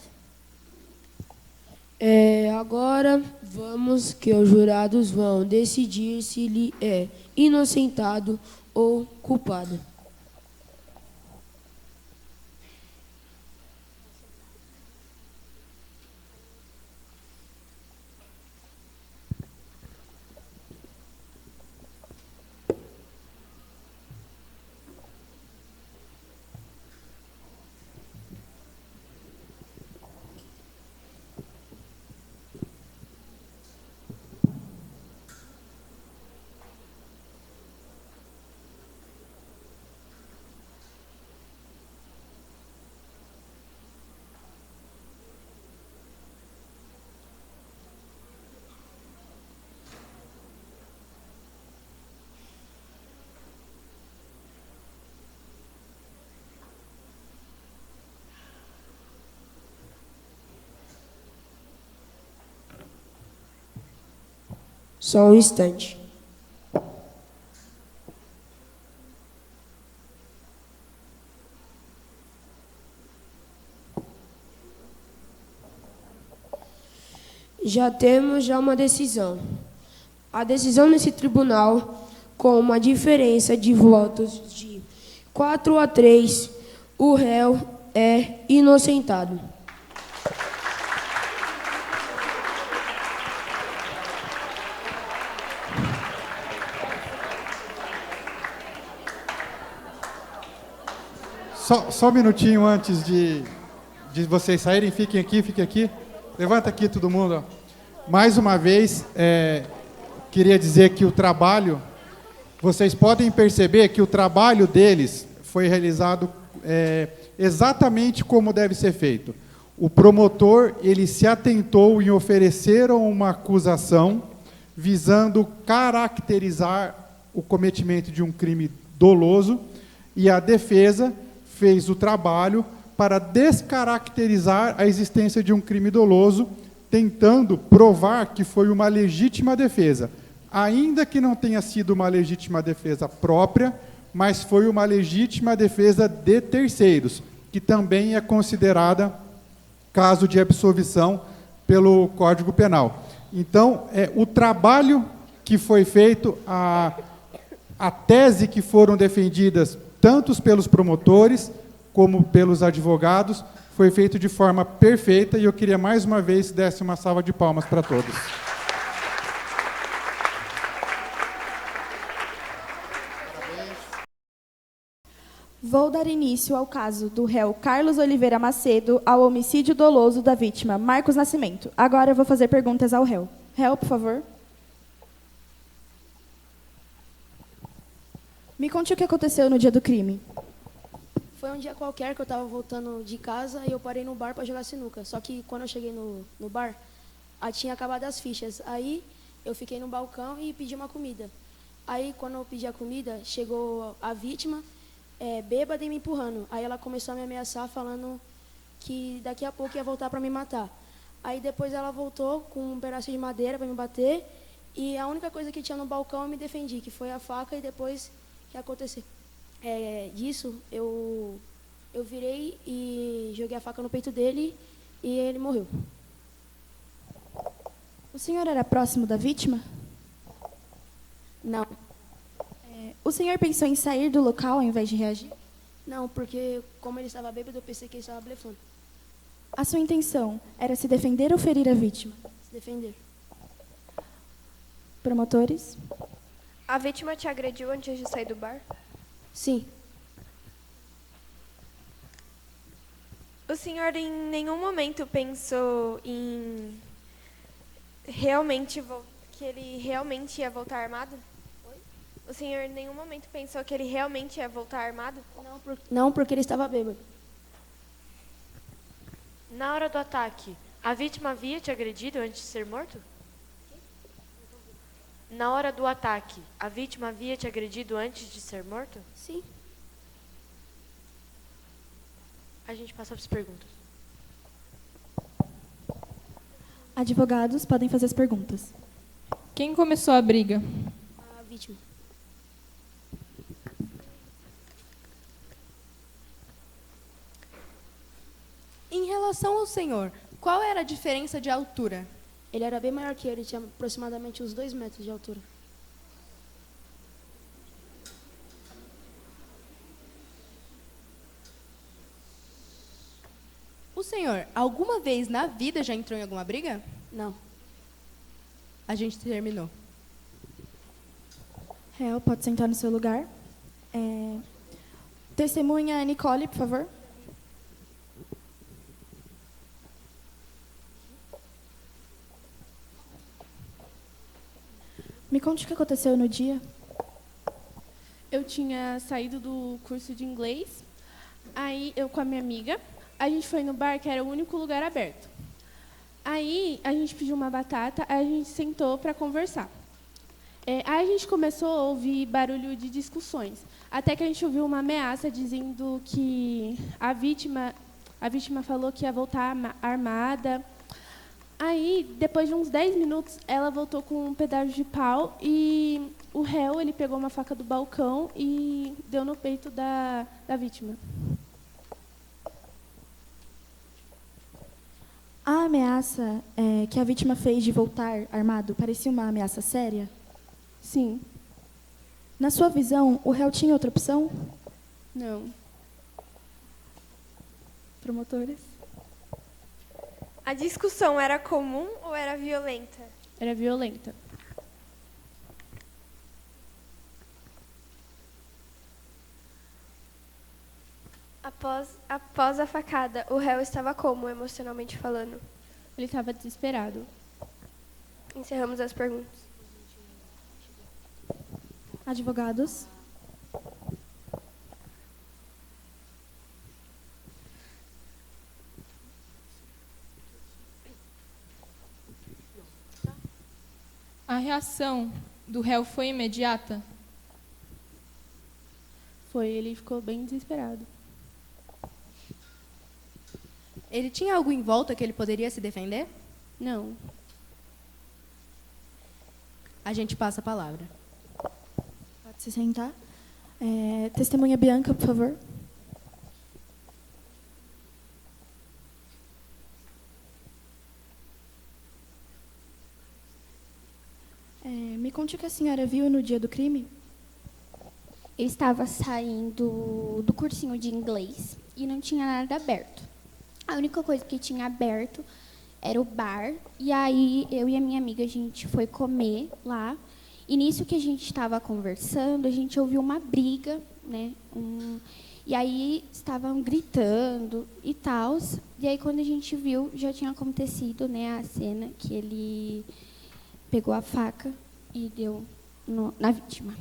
Agora vamos que os jurados vão decidir se ele é inocentado ou culpado. Só um instante. Já temos uma decisão. A decisão nesse tribunal, com uma diferença de votos de 4-3, o réu é inocentado. Só um minutinho antes de vocês saírem, fiquem aqui. Levanta aqui todo mundo. Ó. Mais uma vez, queria dizer que o trabalho, vocês podem perceber que o trabalho deles foi realizado exatamente como deve ser feito. O promotor, ele se atentou em oferecer uma acusação visando caracterizar o cometimento de um crime doloso, e a defesa fez o trabalho para descaracterizar a existência de um crime doloso, tentando provar que foi uma legítima defesa, ainda que não tenha sido uma legítima defesa própria, mas foi uma legítima defesa de terceiros, que também é considerada caso de absolvição pelo Código Penal. Então, o trabalho que foi feito, a tese que foram defendidas tanto pelos promotores como pelos advogados, foi feito de forma perfeita e eu queria mais uma vez desse uma salva de palmas para todos. Vou dar início ao caso do réu Carlos Oliveira Macedo ao homicídio doloso da vítima Marcos Nascimento. Agora eu vou fazer perguntas ao réu. Réu, por favor. Me conte o que aconteceu no dia do crime. Foi um dia qualquer que eu estava voltando de casa e eu parei no bar para jogar sinuca. Só que quando eu cheguei no bar, tinha acabado as fichas. Aí eu fiquei no balcão e pedi uma comida. Aí quando eu pedi a comida, chegou a vítima, bêbada e me empurrando. Aí ela começou a me ameaçar falando que daqui a pouco ia voltar para me matar. Aí depois ela voltou com um pedaço de madeira para me bater e a única coisa que tinha no balcão eu me defendi, que foi a faca. E depois que aconteceu disso, eu virei e joguei a faca no peito dele e ele morreu. O senhor era próximo da vítima? Não. O senhor pensou em sair do local ao invés de reagir? Não, porque como ele estava bêbado, eu pensei que ele estava blefando. A sua intenção era se defender ou ferir a vítima? Se defender. Promotores? A vítima te agrediu antes de sair do bar? Sim. O senhor em nenhum momento pensou em que ele realmente ia voltar armado? O senhor em nenhum momento pensou que ele realmente ia voltar armado? Não, porque ele estava bêbado. Na hora do ataque, a vítima havia te agredido antes de ser morto? Na hora do ataque, a vítima havia te agredido antes de ser morto? Sim. A gente passa para as perguntas. Advogados podem fazer as perguntas. Quem começou a briga? A vítima. Em relação ao senhor, qual era a diferença de altura? Ele era bem maior que ele, tinha aproximadamente uns 2 metros de altura. O senhor, alguma vez na vida já entrou em alguma briga? Não. A gente terminou. Réu, pode sentar no seu lugar. Testemunha Nicole, por favor. Me conte o que aconteceu no dia. Eu tinha saído do curso de inglês, aí eu com a minha amiga, a gente foi no bar, que era o único lugar aberto. Aí a gente pediu uma batata, aí a gente sentou para conversar. Aí a gente começou a ouvir barulho de discussões, até que a gente ouviu uma ameaça dizendo que a vítima falou que ia voltar armada. Aí, depois de uns 10 minutos, ela voltou com um pedaço de pau e o réu, ele pegou uma faca do balcão e deu no peito da vítima. A ameaça que a vítima fez de voltar armado parecia uma ameaça séria? Sim. Na sua visão, o réu tinha outra opção? Não. Promotores? A discussão era comum ou era violenta? Era violenta. Após a facada, o réu estava como, emocionalmente falando? Ele estava desesperado. Encerramos as perguntas. Advogados? A reação do réu foi imediata? Foi, ele ficou bem desesperado. Ele tinha algo em volta que ele poderia se defender? Não. A gente passa a palavra. Pode se sentar. Testemunha Bianca, por favor. Me conte o que a senhora viu no dia do crime. Eu estava saindo do cursinho de inglês e não tinha nada aberto. A única coisa que tinha aberto era o bar. E aí eu e a minha amiga, a gente foi comer lá. E nisso que a gente estava conversando, a gente ouviu uma briga, né? E aí estavam gritando e tal. E aí quando a gente viu, já tinha acontecido, né, a cena que ele pegou a faca e deu na vítima.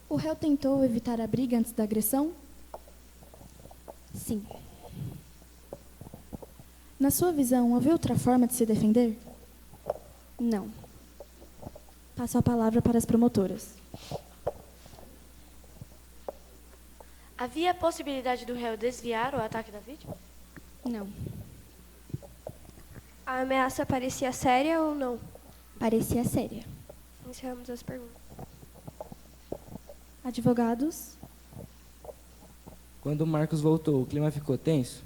O réu tentou evitar a briga antes da agressão? Sim. Na sua visão, havia outra forma de se defender? Não. Passo a palavra para as promotoras. Havia a possibilidade do réu desviar o ataque da vítima? Não. A ameaça parecia séria ou não? Parecia séria. Encerramos as perguntas. Advogados? Quando o Marcos voltou, o clima ficou tenso?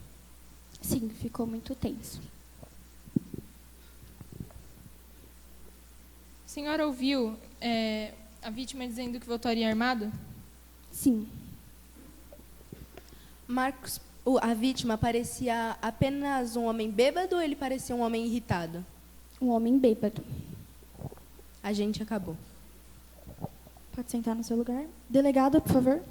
Sim, ficou muito tenso. A senhora ouviu a vítima dizendo que voltaria armado? Sim. Marcos, a vítima parecia apenas um homem bêbado ou ele parecia um homem irritado? Um homem bêbado. A gente acabou. Pode sentar no seu lugar. Delegado, por favor.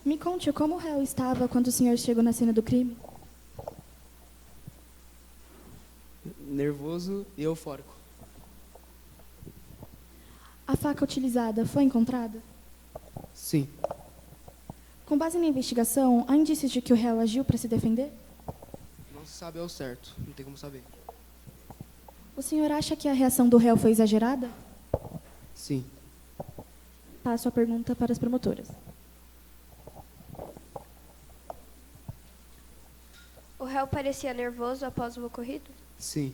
Me conte como o réu estava quando o senhor chegou na cena do crime. Nervoso e eufórico. A faca utilizada foi encontrada? Sim. Com base na investigação, há indícios de que o réu agiu para se defender? Não se sabe ao certo, não tem como saber. O senhor acha que a reação do réu foi exagerada? Sim. Passo a pergunta para as promotoras. O réu parecia nervoso após o ocorrido? Sim.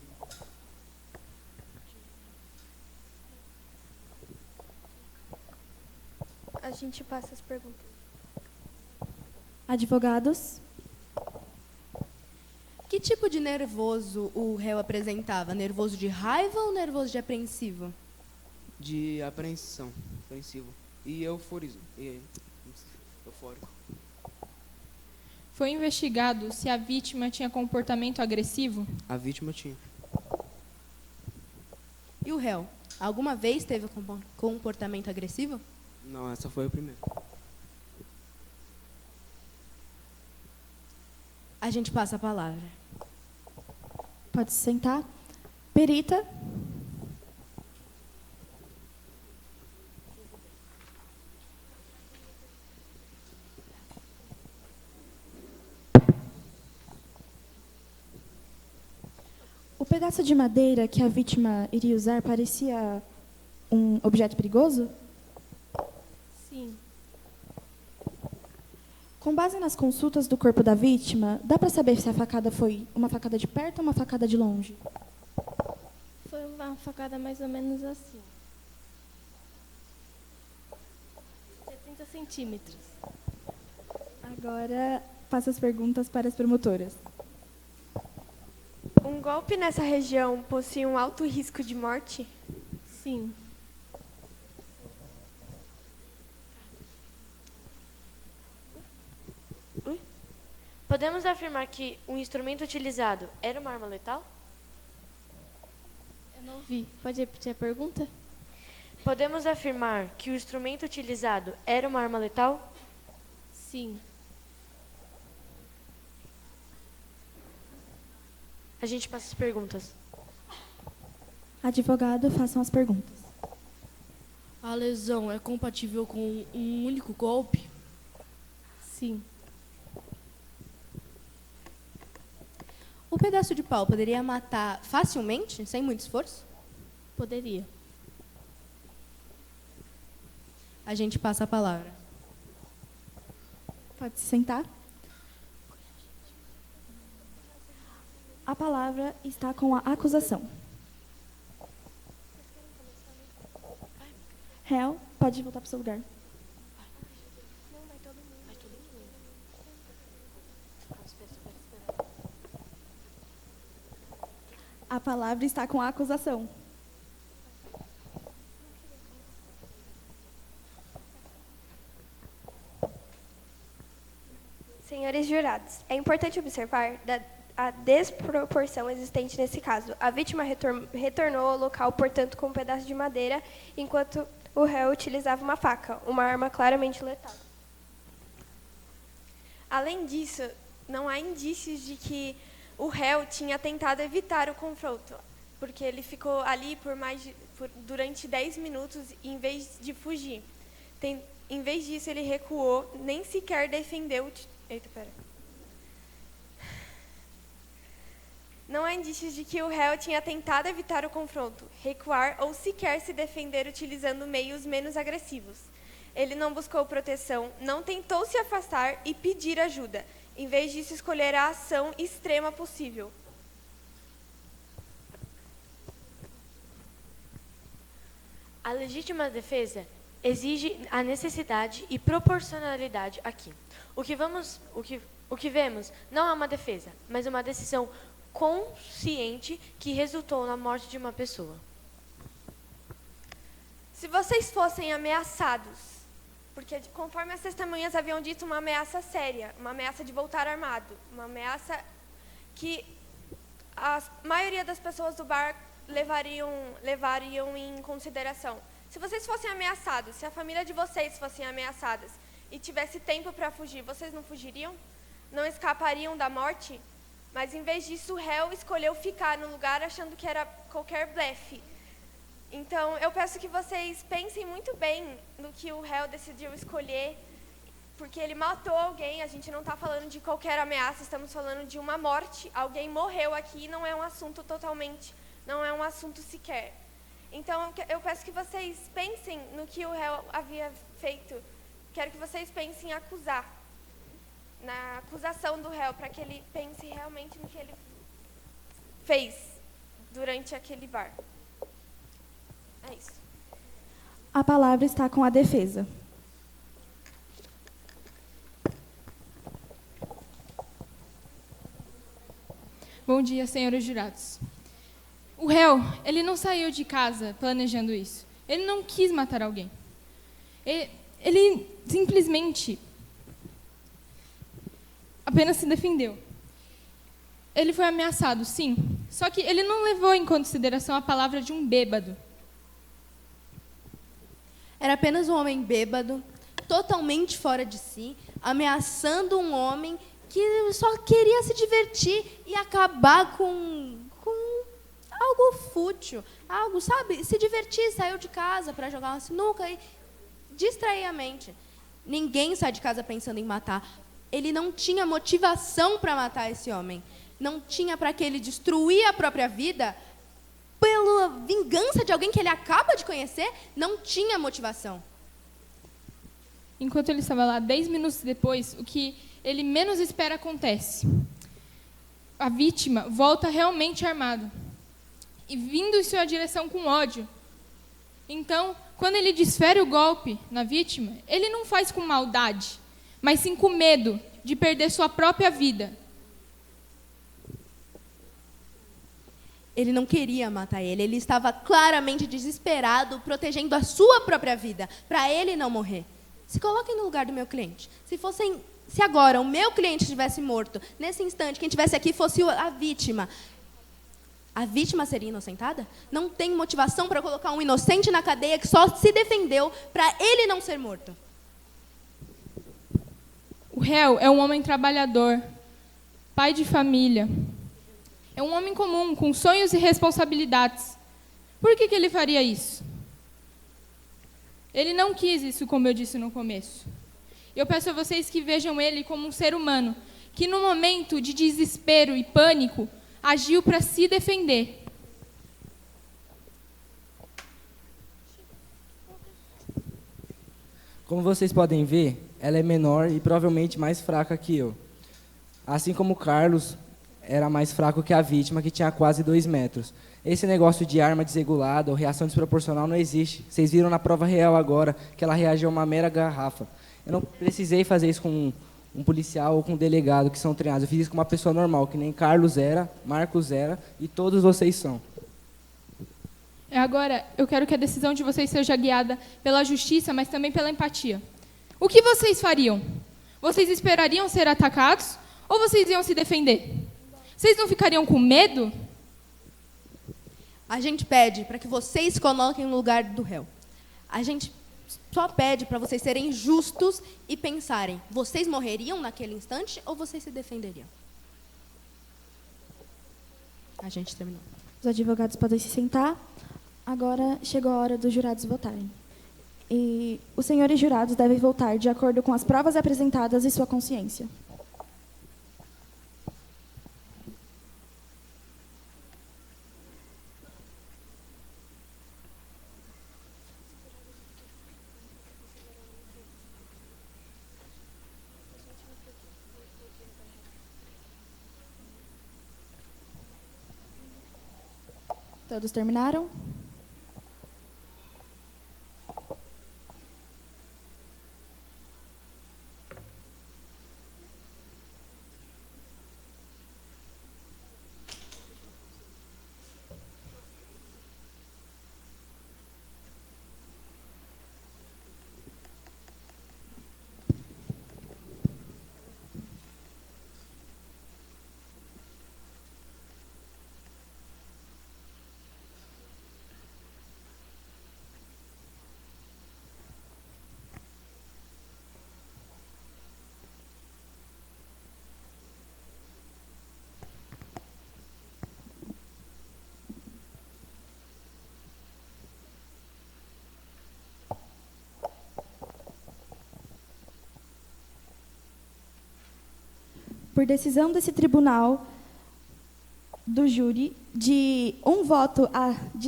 A gente passa as perguntas. Advogados? Que tipo de nervoso o réu apresentava? Nervoso de raiva ou nervoso de apreensivo? De apreensão, apreensivo. E euforismo. Eufórico. Foi investigado se a vítima tinha comportamento agressivo? A vítima tinha. E o réu? Alguma vez teve comportamento agressivo? Não, essa foi a primeira. A gente passa a palavra. Pode se sentar. Perita. O pedaço de madeira que a vítima iria usar parecia um objeto perigoso? Sim. Com base nas consultas do corpo da vítima, dá para saber se a facada foi uma facada de perto ou uma facada de longe? Foi uma facada mais ou menos assim. 70 centímetros. Agora, passo as perguntas para as promotoras. Um golpe nessa região possui um alto risco de morte? Sim. Podemos afirmar que o instrumento utilizado era uma arma letal? Eu não vi. Pode repetir a pergunta? Podemos afirmar que o instrumento utilizado era uma arma letal? Sim. A gente passa as perguntas. Advogado, façam as perguntas. A lesão é compatível com um único golpe? Sim. O pedaço de pau poderia matar facilmente, sem muito esforço? Poderia. A gente passa a palavra. Pode se sentar. A palavra está com a acusação. Réu, pode voltar para o seu lugar. A palavra está com a acusação. Senhores jurados, é importante observar a desproporção existente nesse caso. A vítima retornou ao local, portanto, com um pedaço de madeira, enquanto o réu utilizava uma faca, uma arma claramente letal. Além disso, não há indícios de que o réu tinha tentado evitar o confronto, porque ele ficou ali durante 10 minutos em vez de fugir. Em vez disso, ele recuou, nem sequer defendeu... Eita, pera. Não há indícios de que o réu tinha tentado evitar o confronto, recuar ou sequer se defender utilizando meios menos agressivos. Ele não buscou proteção, não tentou se afastar e pedir ajuda. Em vez disso, escolher a ação extrema possível. A legítima defesa exige a necessidade e proporcionalidade aqui. O que vemos não é uma defesa, mas uma decisão consciente que resultou na morte de uma pessoa. Se vocês fossem ameaçados, porque conforme as testemunhas haviam dito, uma ameaça séria, uma ameaça de voltar armado, uma ameaça que a maioria das pessoas do bar levariam em consideração. Se vocês fossem ameaçados, se a família de vocês fossem ameaçadas e tivesse tempo para fugir, vocês não fugiriam? Não escapariam da morte? Mas, em vez disso, o réu escolheu ficar no lugar achando que era qualquer blefe. Então, eu peço que vocês pensem muito bem no que o réu decidiu escolher, porque ele matou alguém. A gente não está falando de qualquer ameaça, estamos falando de uma morte. Alguém morreu aqui, não é um assunto não é um assunto sequer. Então, eu peço que vocês pensem no que o réu havia feito. Quero que vocês pensem em acusar, na acusação do réu, para que ele pense realmente no que ele fez durante aquele bar. É isso. A palavra está com a defesa. Bom dia, senhores jurados. O réu, ele não saiu de casa planejando isso. Ele não quis matar alguém. Ele simplesmente apenas se defendeu. Ele foi ameaçado, sim. Só que ele não levou em consideração a palavra de um bêbado. Era apenas um homem bêbado, totalmente fora de si, ameaçando um homem que só queria se divertir e acabar com algo fútil, algo, sabe? Se divertir, saiu de casa para jogar uma sinuca e distrair a mente. Ninguém sai de casa pensando em matar. Ele não tinha motivação para matar esse homem. Não tinha para que ele destruir a própria vida pela vingança de alguém que ele acaba de conhecer. Não tinha motivação. Enquanto ele estava lá, 10 minutos depois, o que ele menos espera acontece. A vítima volta realmente armada e vindo em sua direção com ódio. Então, quando ele desfere o golpe na vítima, ele não faz com maldade, mas sim com medo de perder sua própria vida. Ele não queria matar ele, ele estava claramente desesperado, protegendo a sua própria vida, para ele não morrer. Se coloquem no lugar do meu cliente. Se agora o meu cliente estivesse morto, nesse instante, quem estivesse aqui fosse a vítima seria inocentada? Não tem motivação para colocar um inocente na cadeia que só se defendeu para ele não ser morto. O réu é um homem trabalhador, pai de família. É um homem comum, com sonhos e responsabilidades. Por que ele faria isso? Ele não quis isso, como eu disse no começo. Eu peço a vocês que vejam ele como um ser humano, que no momento de desespero e pânico, agiu para se defender. Como vocês podem ver, ela é menor e provavelmente mais fraca que eu. Assim como o Carlos era mais fraco que a vítima, que tinha quase 2 metros. Esse negócio de arma desregulada ou reação desproporcional não existe. Vocês viram na prova real agora que ela reagiu a uma mera garrafa. Eu não precisei fazer isso com um policial ou com um delegado que são treinados. Eu fiz isso com uma pessoa normal, que nem Carlos era, Marcos era e todos vocês são. Agora, eu quero que a decisão de vocês seja guiada pela justiça, mas também pela empatia. O que vocês fariam? Vocês esperariam ser atacados ou vocês iam se defender? Vocês não ficariam com medo? A gente pede para que vocês se coloquem no lugar do réu. A gente só pede para vocês serem justos e pensarem, vocês morreriam naquele instante ou vocês se defenderiam? A gente terminou. Os advogados podem se sentar. Agora chegou a hora dos jurados votarem. E os senhores jurados devem votar de acordo com as provas apresentadas e sua consciência. Todos terminaram? Por decisão desse tribunal do júri, de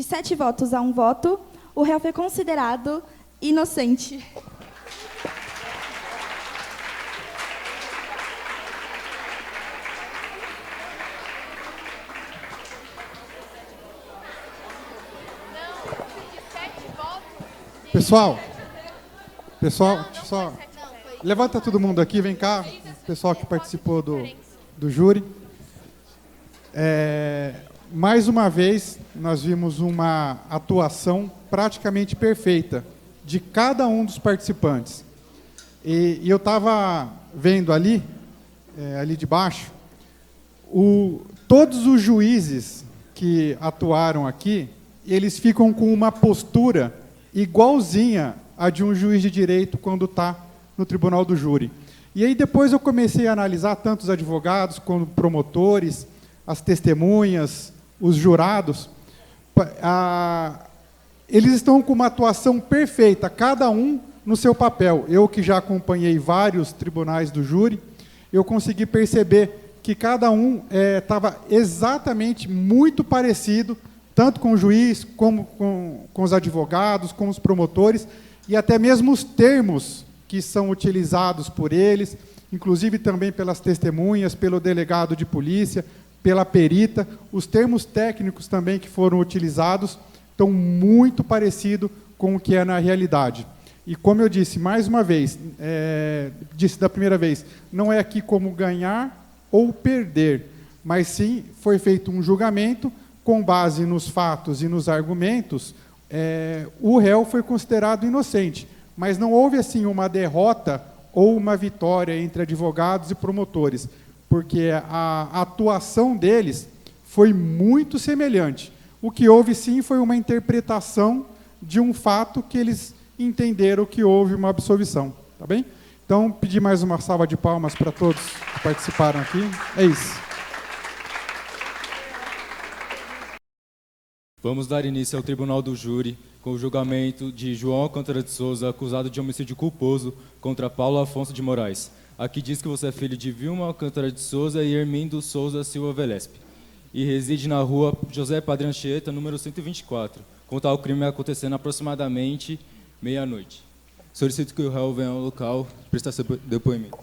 7 votos a 1 voto, o réu foi considerado inocente. Pessoal, só levanta todo mundo aqui, vem cá, o pessoal que participou do júri. Mais uma vez, nós vimos uma atuação praticamente perfeita de cada um dos participantes. E eu estava vendo ali de baixo, todos os juízes que atuaram aqui, eles ficam com uma postura igualzinha a de um juiz de direito quando está no tribunal do júri. E aí depois eu comecei a analisar tanto os advogados como promotores, as testemunhas, os jurados. Eles estão com uma atuação perfeita, cada um no seu papel. Eu que já acompanhei vários tribunais do júri, eu consegui perceber que cada um estava exatamente muito parecido, tanto com o juiz, como com os advogados, com os promotores, e até mesmo os termos que são utilizados por eles, inclusive também pelas testemunhas, pelo delegado de polícia, pela perita, os termos técnicos também que foram utilizados estão muito parecidos com o que é na realidade. E como eu disse, mais uma vez, disse da primeira vez, não é aqui como ganhar ou perder, mas sim foi feito um julgamento com base nos fatos e nos argumentos, o réu foi considerado inocente, mas não houve assim uma derrota ou uma vitória entre advogados e promotores, porque a atuação deles foi muito semelhante. O que houve, sim, foi uma interpretação de um fato que eles entenderam que houve uma absolvição. Tá bem? Então, pedir mais uma salva de palmas para todos que participaram aqui. É isso. Vamos dar início ao Tribunal do Júri com o julgamento de João Alcântara de Souza, acusado de homicídio culposo contra Paulo Afonso de Moraes. Aqui diz que você é filho de Vilma Alcântara de Souza e Hermindo Souza Silva Velespe, e reside na rua José Padre Anchieta, número 124, com tal crime acontecendo aproximadamente meia-noite. Solicito que o réu venha ao local prestar seu depoimento.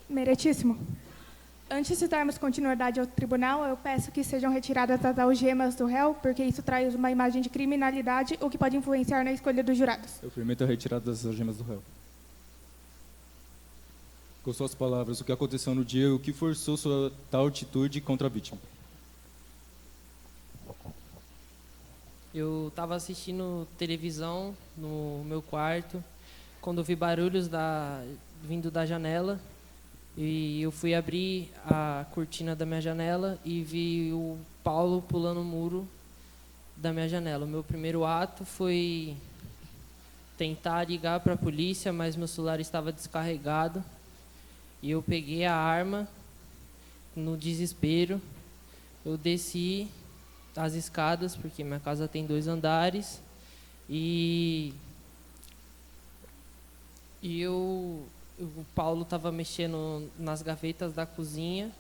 Meritíssimo, Antes de darmos continuidade ao tribunal, eu peço que sejam retiradas as algemas do réu, porque isso traz uma imagem de criminalidade, o que pode influenciar na escolha dos jurados. Eu permito a retirada das algemas do réu. Com suas palavras, o que aconteceu no dia e o que forçou sua tal atitude contra a vítima? Eu estava assistindo televisão no meu quarto, quando eu vi barulhos vindo da janela, e eu fui abrir a cortina da minha janela e vi o Paulo pulando o muro da minha janela. O meu primeiro ato foi tentar ligar para a polícia, mas meu celular estava descarregado, e eu peguei a arma no desespero. Eu desci as escadas, porque minha casa tem 2 andares, e o Paulo estava mexendo nas gavetas da cozinha,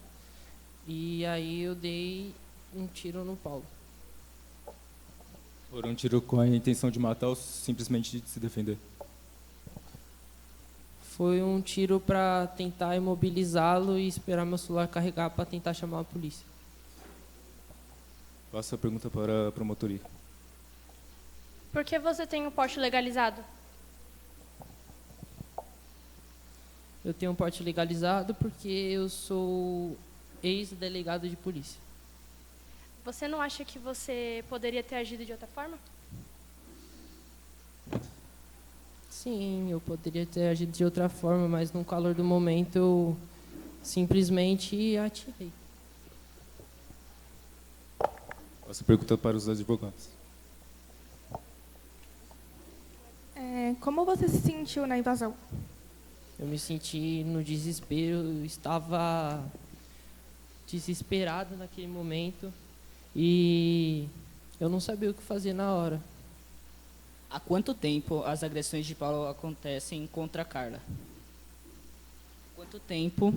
e aí eu dei um tiro no Paulo. Foram um tiro com a intenção de matar ou simplesmente de se defender? Foi um tiro para tentar imobilizá-lo e esperar meu celular carregar para tentar chamar a polícia. Faço a pergunta para a promotoria. Por que você tem um porte legalizado? Eu tenho um porte legalizado porque eu sou ex-delegado de polícia. Você não acha que você poderia ter agido de outra forma? Sim, eu poderia ter agido de outra forma, mas no calor do momento eu simplesmente atirei. Faço a pergunta para os advogados. Como você se sentiu na invasão? Eu me senti no desespero, eu estava desesperado naquele momento e eu não sabia o que fazer na hora. Há quanto tempo as agressões de Paulo acontecem contra a Carla? Quanto tempo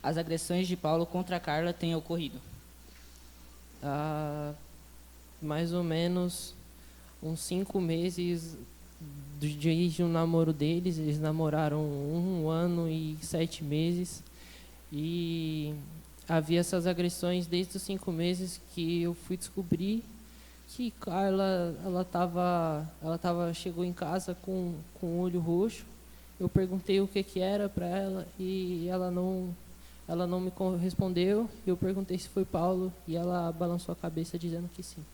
as agressões de Paulo contra a Carla têm ocorrido? Mais ou menos uns 5 meses desde o namoro deles. Eles namoraram 1 ano e 7 meses. E havia essas agressões desde os 5 meses que eu fui descobrir que Carla chegou em casa com o olho roxo. Eu perguntei o que era para ela e ela não me respondeu. Eu perguntei se foi Paulo e ela balançou a cabeça dizendo que sim.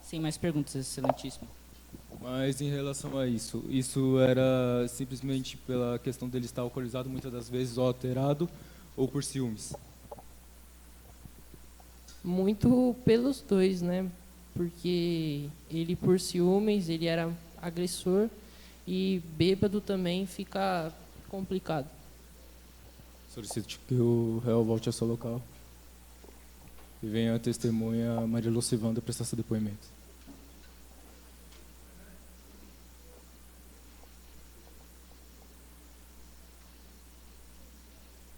Sem mais perguntas, excelentíssimo. Mas em relação a isso era simplesmente pela questão dele estar alcoolizado muitas das vezes ou alterado ou por ciúmes? Muito pelos dois, né? Porque ele por ciúmes, ele era agressor, e bêbado também fica complicado. Solicito que o réu volte ao seu local e venha a testemunha Maria Lucivanda prestar seu depoimento.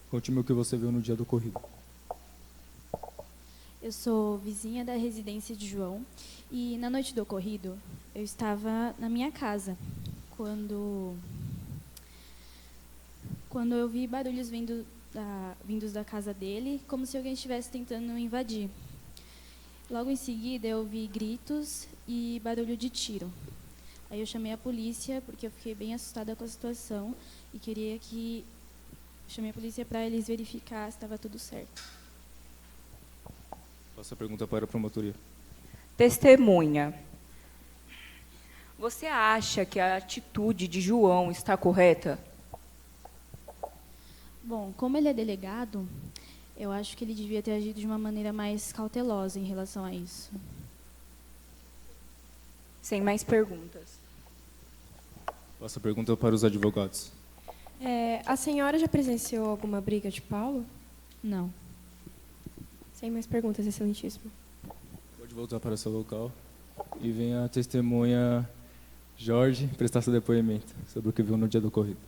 Conte-me o que você viu no dia do ocorrido. Eu sou vizinha da residência de João e na noite do ocorrido eu estava na minha casa quando eu vi barulhos vindos da casa dele, como se alguém estivesse tentando invadir. Logo em seguida eu vi gritos e barulho de tiro. Aí eu chamei a polícia porque eu fiquei bem assustada com a situação e chamei a polícia para eles verificar se estava tudo certo. Faço a pergunta para a promotoria. Testemunha. Você acha que a atitude de João está correta? Bom, como ele é delegado, eu acho que ele devia ter agido de uma maneira mais cautelosa em relação a isso. Sem mais perguntas. Faço a pergunta para os advogados. A senhora já presenciou alguma briga de Paulo? Não. Sem mais perguntas, excelentíssimo. Pode voltar para o seu local e venha a testemunha Jorge prestar seu depoimento sobre o que viu no dia do ocorrido.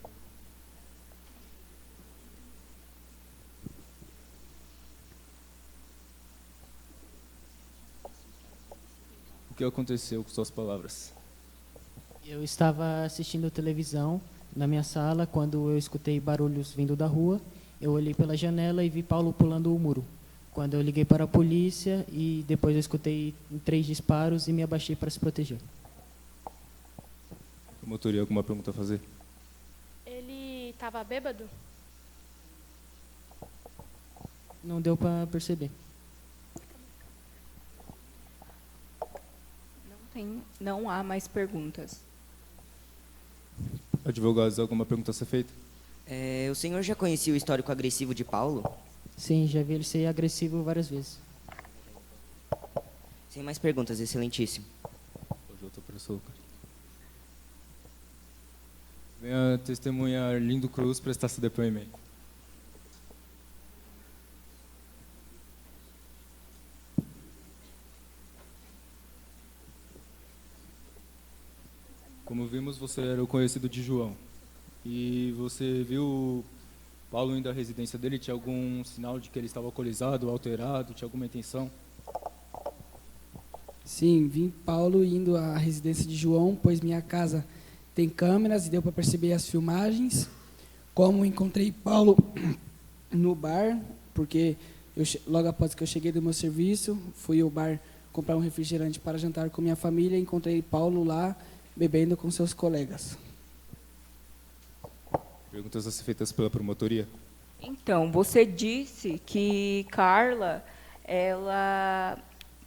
O que aconteceu com suas palavras? Eu estava assistindo televisão na minha sala quando eu escutei barulhos vindo da rua Eu olhei pela janela e vi Paulo pulando o muro. Quando eu liguei para a polícia e depois eu escutei 3 disparos e me abaixei para se proteger. Promotoria, alguma pergunta a fazer? Ele estava bêbado? Não deu para perceber. Não há mais perguntas. Advogados, alguma pergunta a ser feita? O senhor já conhecia o histórico agressivo de Paulo? Sim, já vi ele ser agressivo várias vezes. Sem mais perguntas, excelentíssimo. Hoje eu tô professor. Venha a testemunha Arlindo Cruz prestar seu depoimento. Como vimos, você era o conhecido de João. E você viu Paulo indo à residência dele? Tinha algum sinal de que ele estava alcoolizado, alterado? Tinha alguma intenção? Sim, vi Paulo indo à residência de João, pois minha casa tem câmeras e deu para perceber as filmagens. Como encontrei Paulo no bar, porque logo após que eu cheguei do meu serviço, fui ao bar comprar um refrigerante para jantar com minha família e encontrei Paulo lá bebendo com seus colegas. Perguntas a ser feitas pela promotoria? Então, você disse que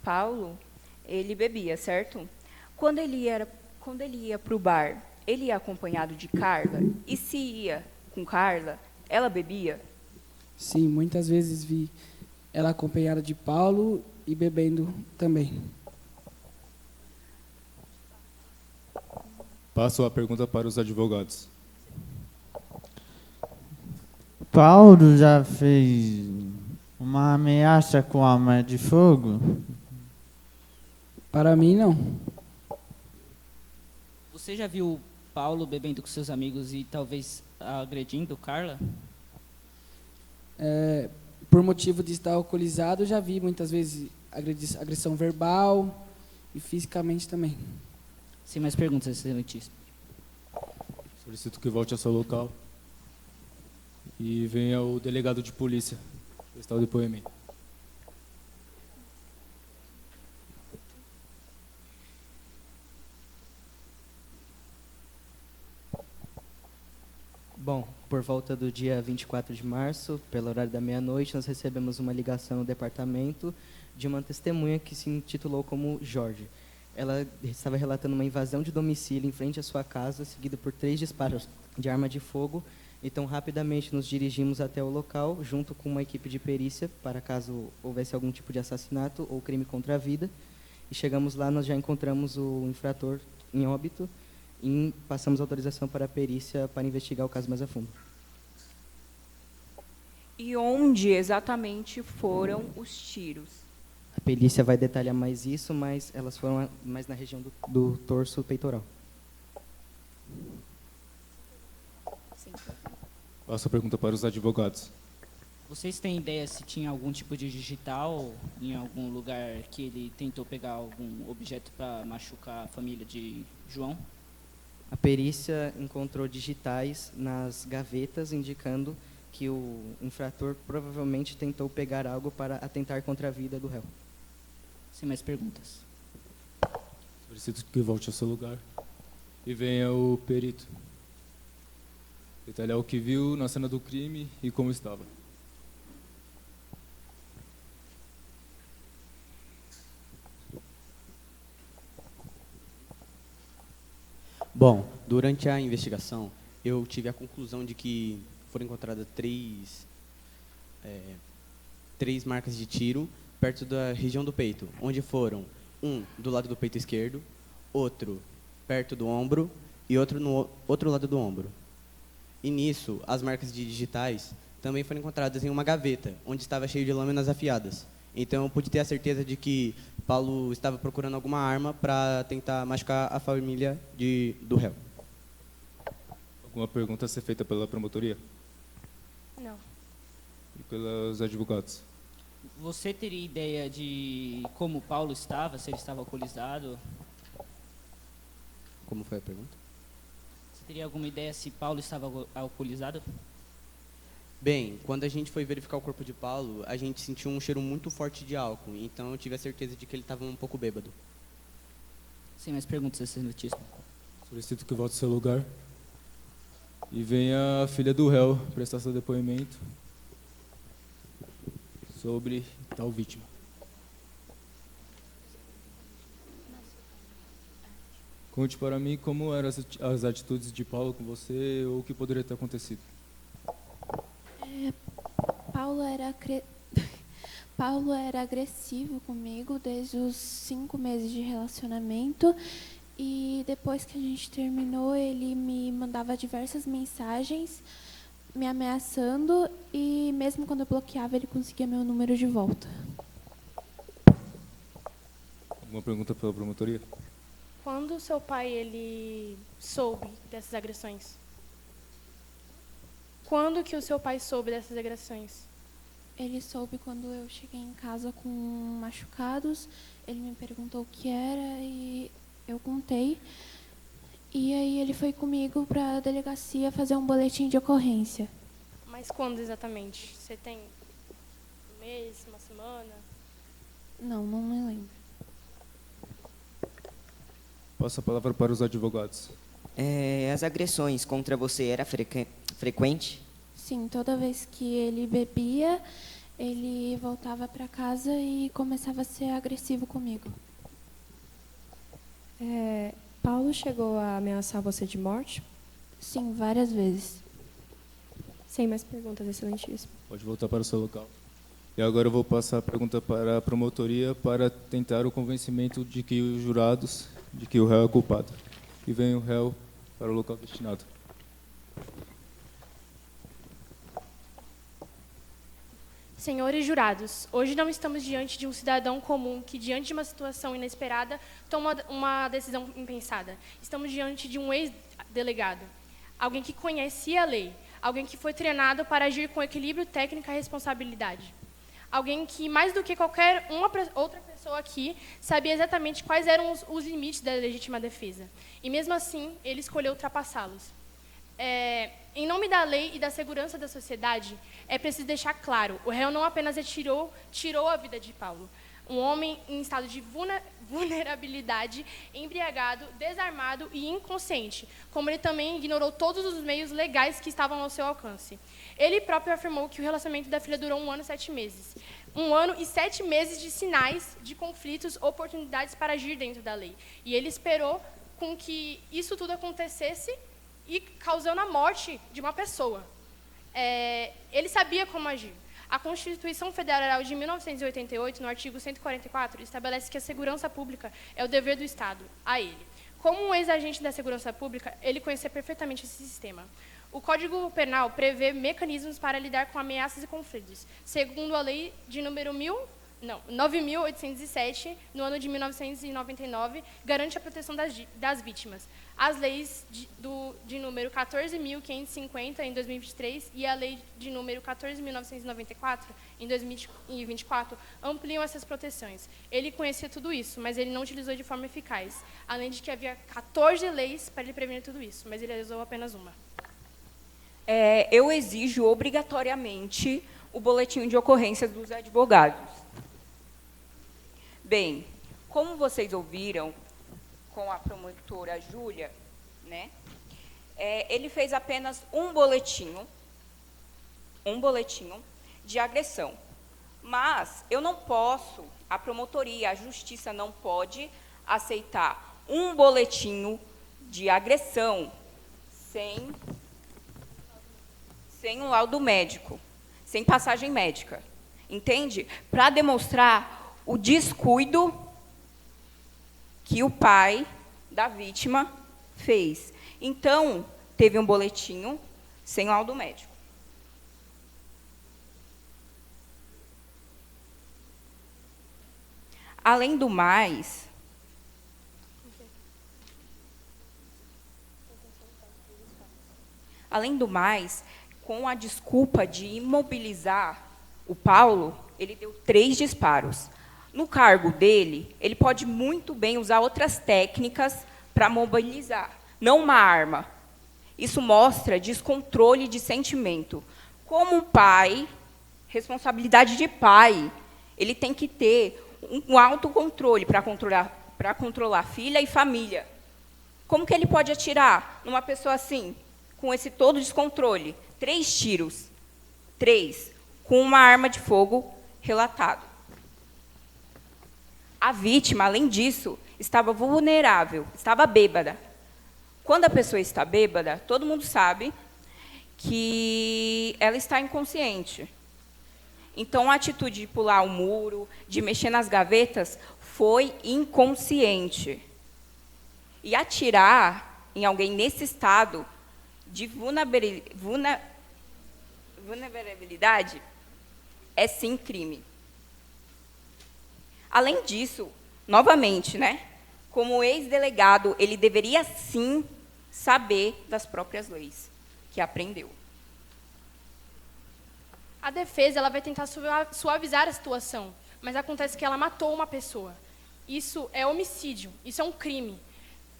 Paulo, ele bebia, certo? Quando ele ia para o bar, ele ia acompanhado de Carla? E se ia com Carla, ela bebia? Sim, muitas vezes vi ela acompanhada de Paulo e bebendo também. Passo a pergunta para os advogados. Paulo já fez uma ameaça com arma de fogo? Para mim, não. Você já viu Paulo bebendo com seus amigos e talvez agredindo Carla? Por motivo de estar alcoolizado, já vi muitas vezes agressão verbal e fisicamente também. Sem mais perguntas, excelentíssimo. Solicito que volte ao seu local. E venha o delegado de polícia prestar o depoimento. Bom, por volta do dia 24 de março, pelo horário da meia-noite, nós recebemos uma ligação no departamento de uma testemunha que se intitulou como Jorge. Ela estava relatando uma invasão de domicílio em frente à sua casa, seguida por 3 disparos de arma de fogo. Então, rapidamente nos dirigimos até o local, junto com uma equipe de perícia, para caso houvesse algum tipo de assassinato ou crime contra a vida. E chegamos lá, nós já encontramos o infrator em óbito e passamos autorização para a perícia para investigar o caso mais a fundo. E onde exatamente foram os tiros? A perícia vai detalhar mais isso, mas elas foram mais na região do torso peitoral. Passo a pergunta para os advogados. Vocês têm ideia se tinha algum tipo de digital em algum lugar que ele tentou pegar algum objeto para machucar a família de João? A perícia encontrou digitais nas gavetas, indicando que o infrator provavelmente tentou pegar algo para atentar contra a vida do réu. Sem mais perguntas. Solicito que volte ao seu lugar. E venha o perito detalhar o que viu na cena do crime e como estava. Bom, durante a investigação, eu tive a conclusão de que foram encontradas três marcas de tiro perto da região do peito, onde foram um do lado do peito esquerdo, outro perto do ombro e outro no outro lado do ombro. E nisso, as marcas de digitais também foram encontradas em uma gaveta, onde estava cheio de lâminas afiadas. Então, eu pude ter a certeza de que Paulo estava procurando alguma arma para tentar machucar a família do réu. Alguma pergunta a ser feita pela promotoria? Não. E pelos advogados? Você teria ideia de como Paulo estava, se ele estava alcoolizado? Como foi a pergunta? Você teria alguma ideia se Paulo estava alcoolizado? Bem, quando a gente foi verificar o corpo de Paulo, a gente sentiu um cheiro muito forte de álcool, então eu tive a certeza de que ele estava um pouco bêbado. Sem mais perguntas, excelentíssimo. Solicito que volte ao seu lugar. E venha a filha do réu prestar seu depoimento sobre tal vítima. Conte para mim como eram as atitudes de Paulo com você ou o que poderia ter acontecido. Paulo era agressivo comigo desde os 5 meses de relacionamento. E depois que a gente terminou, ele me mandava diversas mensagens me ameaçando. E mesmo quando eu bloqueava, ele conseguia meu número de volta. Alguma pergunta pela promotoria? Quando seu pai ele soube dessas agressões? Quando que o seu pai soube dessas agressões? Ele soube quando eu cheguei em casa com machucados. Ele me perguntou o que era e eu contei. E aí ele foi comigo para a delegacia fazer um boletim de ocorrência. Mas quando exatamente? Você tem um mês, uma semana? Não me lembro. Passo a palavra para os advogados. As agressões contra você era frequente? Sim, toda vez que ele bebia, ele voltava para casa e começava a ser agressivo comigo. Paulo chegou a ameaçar você de morte? Sim, várias vezes. Sem mais perguntas, excelentíssimo. Pode voltar para o seu local. E agora eu vou passar a pergunta para a promotoria para tentar o convencimento de que os jurados, de que o réu é culpado. E vem o réu para o local destinado. Senhores jurados, hoje não estamos diante de um cidadão comum que, diante de uma situação inesperada, toma uma decisão impensada. Estamos diante de um ex-delegado, alguém que conhecia a lei, alguém que foi treinado para agir com equilíbrio, técnica e responsabilidade. Alguém que, mais do que qualquer outra pessoa aqui, sabia exatamente quais eram os limites da legítima defesa. E, mesmo assim, ele escolheu ultrapassá-los. Em nome da lei e da segurança da sociedade, é preciso deixar claro, o réu não apenas tirou a vida de Paulo, um homem em estado de vulnerabilidade, embriagado, desarmado e inconsciente, como ele também ignorou todos os meios legais que estavam ao seu alcance. Ele próprio afirmou que o relacionamento da filha durou 1 ano e 7 meses. 1 ano e 7 meses de sinais, de conflitos, oportunidades para agir dentro da lei. E ele esperou com que isso tudo acontecesse e causando a morte de uma pessoa. Ele sabia como agir. A Constituição Federal de 1988, no artigo 144, estabelece que a segurança pública é o dever do Estado a ele. Como um ex-agente da segurança pública, ele conhecia perfeitamente esse sistema. O Código Penal prevê mecanismos para lidar com ameaças e conflitos. Segundo a lei de número 9.807, no ano de 1999, garante a proteção das vítimas. As leis de número 14.550, em 2023, e a lei de número 14.994, em 2024, ampliam essas proteções. Ele conhecia tudo isso, mas ele não utilizou de forma eficaz, além de que havia 14 leis para ele prevenir tudo isso, mas ele usou apenas uma. Eu exijo obrigatoriamente o boletim de ocorrência dos advogados. Bem, como vocês ouviram com a promotora Júlia, né, ele fez apenas um boletim de agressão. Mas eu não posso, a promotoria, a justiça não pode aceitar um boletim de agressão sem um laudo médico, sem passagem médica, entende? Para demonstrar o descuido que o pai da vítima fez. Então, teve um boletim sem laudo médico. Além do mais, com a desculpa de imobilizar o Paulo, ele deu 3 disparos. No cargo dele, ele pode muito bem usar outras técnicas para mobilizar, não uma arma. Isso mostra descontrole de sentimento. Como pai, responsabilidade de pai, ele tem que ter um autocontrole para controlar filha e família. Como que ele pode atirar numa pessoa assim, com esse todo descontrole? 3 tiros. 3, com uma arma de fogo relatado. A vítima, além disso, estava vulnerável, estava bêbada. Quando a pessoa está bêbada, todo mundo sabe que ela está inconsciente. Então, a atitude de pular o muro, de mexer nas gavetas, foi inconsciente. E atirar em alguém nesse estado de vulnerabilidade é sim crime. Além disso, novamente, né, como ex-delegado, ele deveria sim saber das próprias leis que aprendeu. A defesa ela vai tentar suavizar a situação, mas acontece que ela matou uma pessoa. Isso é homicídio, isso é um crime.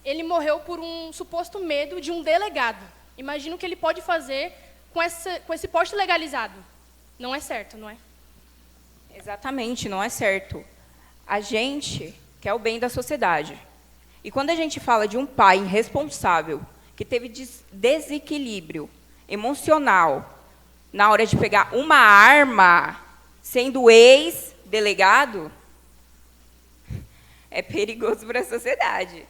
Ele morreu por um suposto medo de um delegado. Imagina o que ele pode fazer com esse porte legalizado. Não é certo, não é? Exatamente, não é certo. A gente quer o bem da sociedade. E quando a gente fala de um pai irresponsável, que teve desequilíbrio emocional na hora de pegar uma arma, sendo ex-delegado, é perigoso para a sociedade.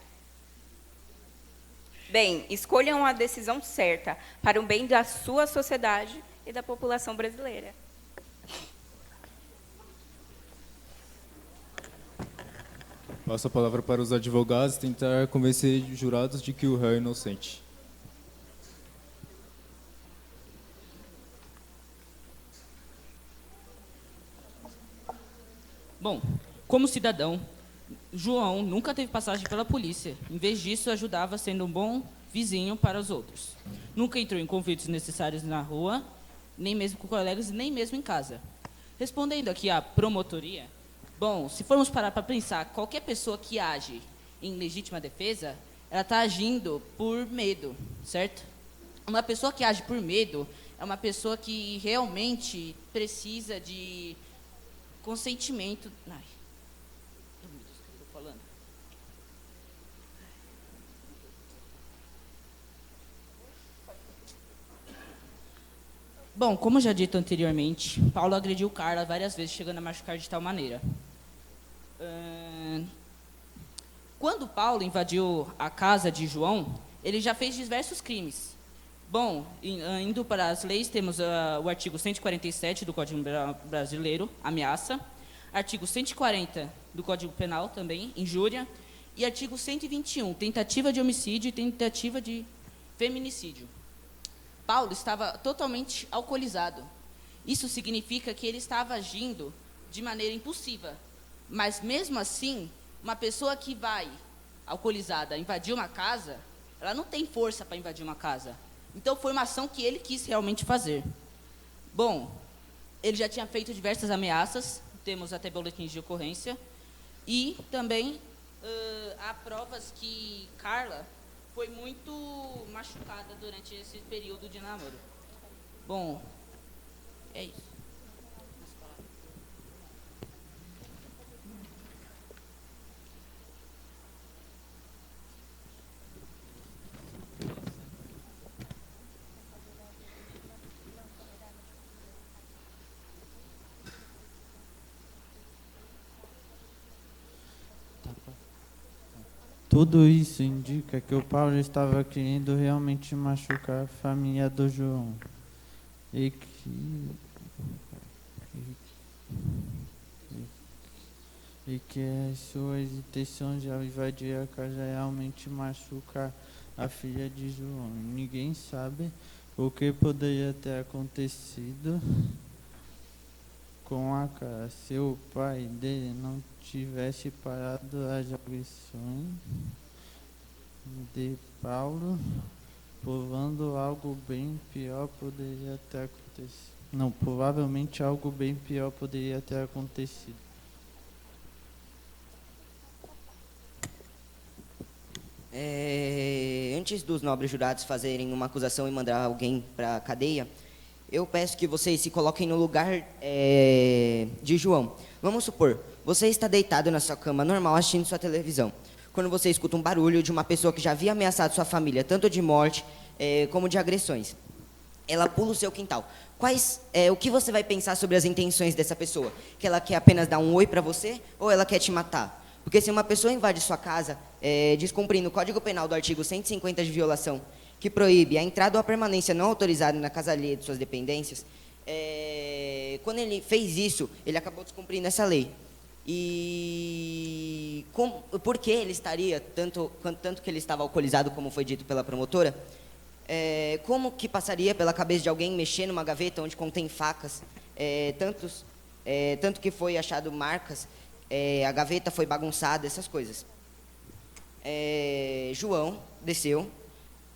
Bem, escolham a decisão certa para o bem da sua sociedade e da população brasileira. Passo a palavra para os advogados tentar convencer os jurados de que o réu é inocente. Bom, como cidadão, João nunca teve passagem pela polícia. Em vez disso, ajudava sendo um bom vizinho para os outros. Nunca entrou em conflitos necessários na rua, nem mesmo com colegas e nem mesmo em casa. Respondendo aqui à promotoria, bom, se formos parar para pensar, qualquer pessoa que age em legítima defesa, ela está agindo por medo, certo? Uma pessoa que age por medo é uma pessoa que realmente precisa de consentimento. Ai, não me diz o que eu estou falando. Bom, como já dito anteriormente, Paulo agrediu Carla várias vezes, chegando a machucar de tal maneira. Quando Paulo invadiu a casa de João, ele já fez diversos crimes. Bom, indo para as leis, temos o artigo 147 do Código Brasileiro, ameaça, artigo 140 do Código Penal também, injúria, e artigo 121, tentativa de homicídio e tentativa de feminicídio. Paulo estava totalmente alcoolizado. Isso significa que ele estava agindo de maneira impulsiva. Mas, mesmo assim, uma pessoa que vai, alcoolizada, invadir uma casa, ela não tem força para invadir uma casa. Então, foi uma ação que ele quis realmente fazer. Bom, ele já tinha feito diversas ameaças, temos até boletins de ocorrência, e também há provas que Carla foi muito machucada durante esse período de namoro. Bom, é isso. Tudo isso indica que o Paulo estava querendo realmente machucar a família do João. E que as suas intenções de invadir a casa realmente machucar a filha de João. Ninguém sabe o que poderia ter acontecido com a cara se o pai dele não tivesse parado as agressões de Paulo, provando algo bem pior poderia ter acontecido. Não, provavelmente algo bem pior poderia ter acontecido. Antes dos nobres jurados fazerem uma acusação e mandar alguém para a cadeia, eu peço que vocês se coloquem no lugar de João. Vamos supor, você está deitado na sua cama normal assistindo sua televisão. Quando você escuta um barulho de uma pessoa que já havia ameaçado sua família, tanto de morte como de agressões. Ela pula o seu quintal. O que você vai pensar sobre as intenções dessa pessoa? Que ela quer apenas dar um oi para você ou ela quer te matar? Porque se uma pessoa invade sua casa, descumprindo o Código Penal do artigo 150 de violação, que proíbe a entrada ou a permanência não autorizada na casa alheia de suas dependências, quando ele fez isso, ele acabou descumprindo essa lei. E por que ele estaria, tanto que ele estava alcoolizado, como foi dito pela promotora, como que passaria pela cabeça de alguém mexer numa gaveta onde contém facas, tanto que foi achado marcas, a gaveta foi bagunçada, essas coisas. João desceu,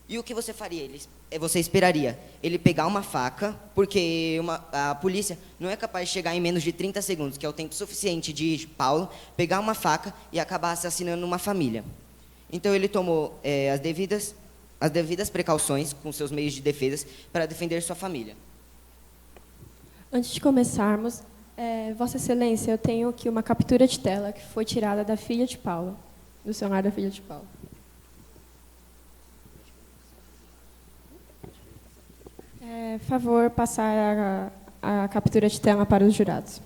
e o que você faria? Você esperaria ele pegar uma faca, porque a polícia não é capaz de chegar em menos de 30 segundos, que é o tempo suficiente de Paulo pegar uma faca e acabar assassinando uma família. Então ele tomou as devidas precauções com seus meios de defesa para defender sua família. Antes de começarmos, Vossa Excelência, eu tenho aqui uma captura de tela que foi tirada da filha de Paulo, do celular da filha de Paulo. Favor, passar a captura de tela para os jurados.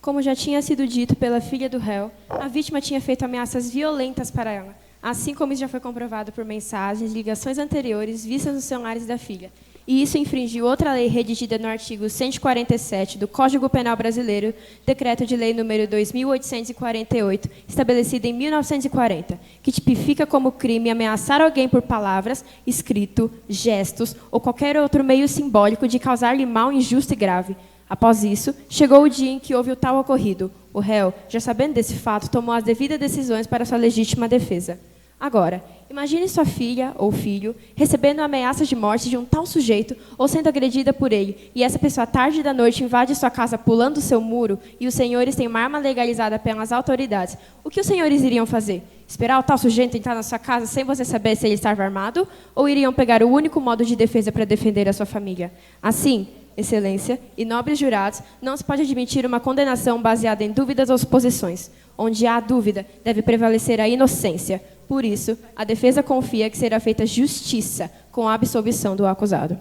Como já tinha sido dito pela filha do réu, a vítima tinha feito ameaças violentas para ela, assim como isso já foi comprovado por mensagens e ligações anteriores vistas nos celulares da filha. E isso infringiu outra lei redigida no artigo 147 do Código Penal Brasileiro, Decreto de Lei número 2.848, estabelecido em 1940, que tipifica como crime ameaçar alguém por palavras, escrito, gestos ou qualquer outro meio simbólico de causar-lhe mal injusto e grave. Após isso, chegou o dia em que houve o tal ocorrido. O réu, já sabendo desse fato, tomou as devidas decisões para sua legítima defesa. Agora, imagine sua filha ou filho recebendo ameaças de morte de um tal sujeito ou sendo agredida por ele, e essa pessoa, à tarde da noite, invade sua casa pulando o seu muro e os senhores têm uma arma legalizada pelas autoridades. O que os senhores iriam fazer? Esperar o tal sujeito entrar na sua casa sem você saber se ele estava armado? Ou iriam pegar o único modo de defesa para defender a sua família? Assim, Excelência e nobres jurados, não se pode admitir uma condenação baseada em dúvidas ou suposições. Onde há dúvida, deve prevalecer a inocência. Por isso, a defesa confia que será feita justiça com a absolvição do acusado.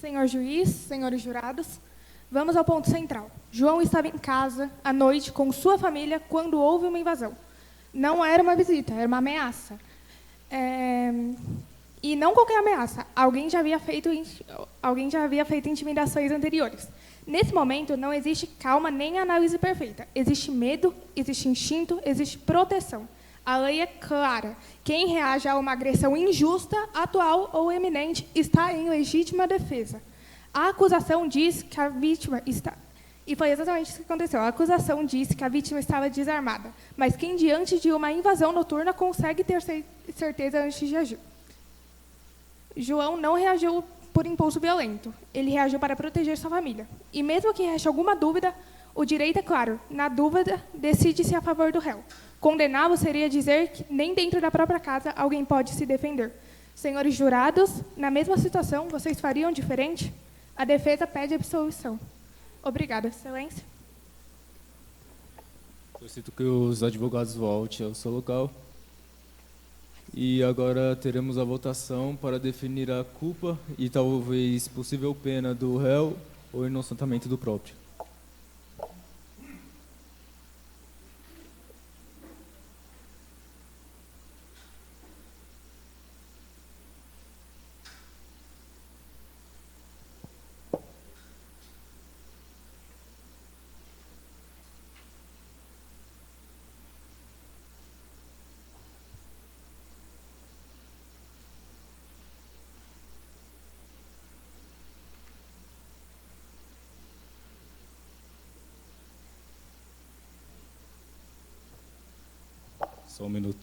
Senhor juiz, senhores jurados, vamos ao ponto central. João estava em casa, à noite, com sua família, quando houve uma invasão. Não era uma visita, era uma ameaça. E não qualquer ameaça. Alguém já havia feito intimidações anteriores. Nesse momento, não existe calma nem análise perfeita. Existe medo, existe instinto, existe proteção. A lei é clara. Quem reage a uma agressão injusta, atual ou eminente, está em legítima defesa. A acusação diz que a vítima está... E foi exatamente isso que aconteceu. A acusação disse que a vítima estava desarmada. Mas quem, diante de uma invasão noturna, consegue ter certeza antes de agir? João não reagiu por impulso violento. Ele reagiu para proteger sua família. E mesmo que reste alguma dúvida, o direito é claro. Na dúvida, decide-se a favor do réu. Condená-lo seria dizer que nem dentro da própria casa alguém pode se defender. Senhores jurados, na mesma situação, vocês fariam diferente? A defesa pede absolvição. Obrigada, Excelência. Solicito que os advogados voltem ao seu local. E agora teremos a votação para definir a culpa e talvez possível pena do réu ou inocentamento do próprio. Só um minuto.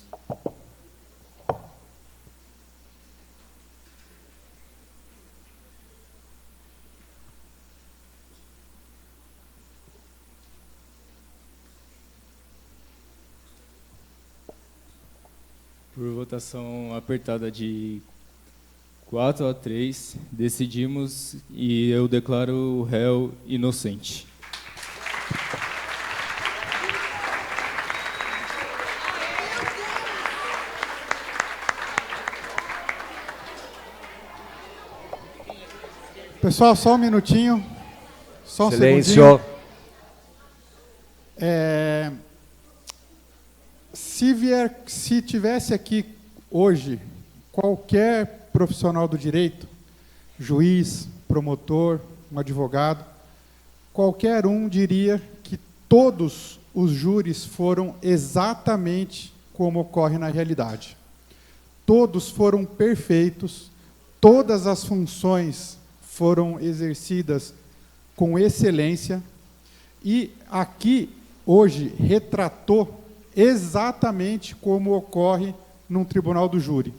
Por votação apertada de 4-3, decidimos e eu declaro o réu inocente. Pessoal, só um minutinho. Só um Silêncio. segundinho. Se tivesse aqui hoje qualquer profissional do direito, juiz, promotor, um advogado, qualquer um diria que todos os júris foram exatamente como ocorre na realidade. Todos foram perfeitos, todas as funções foram exercidas com excelência e aqui hoje retratou exatamente como ocorre num tribunal do júri,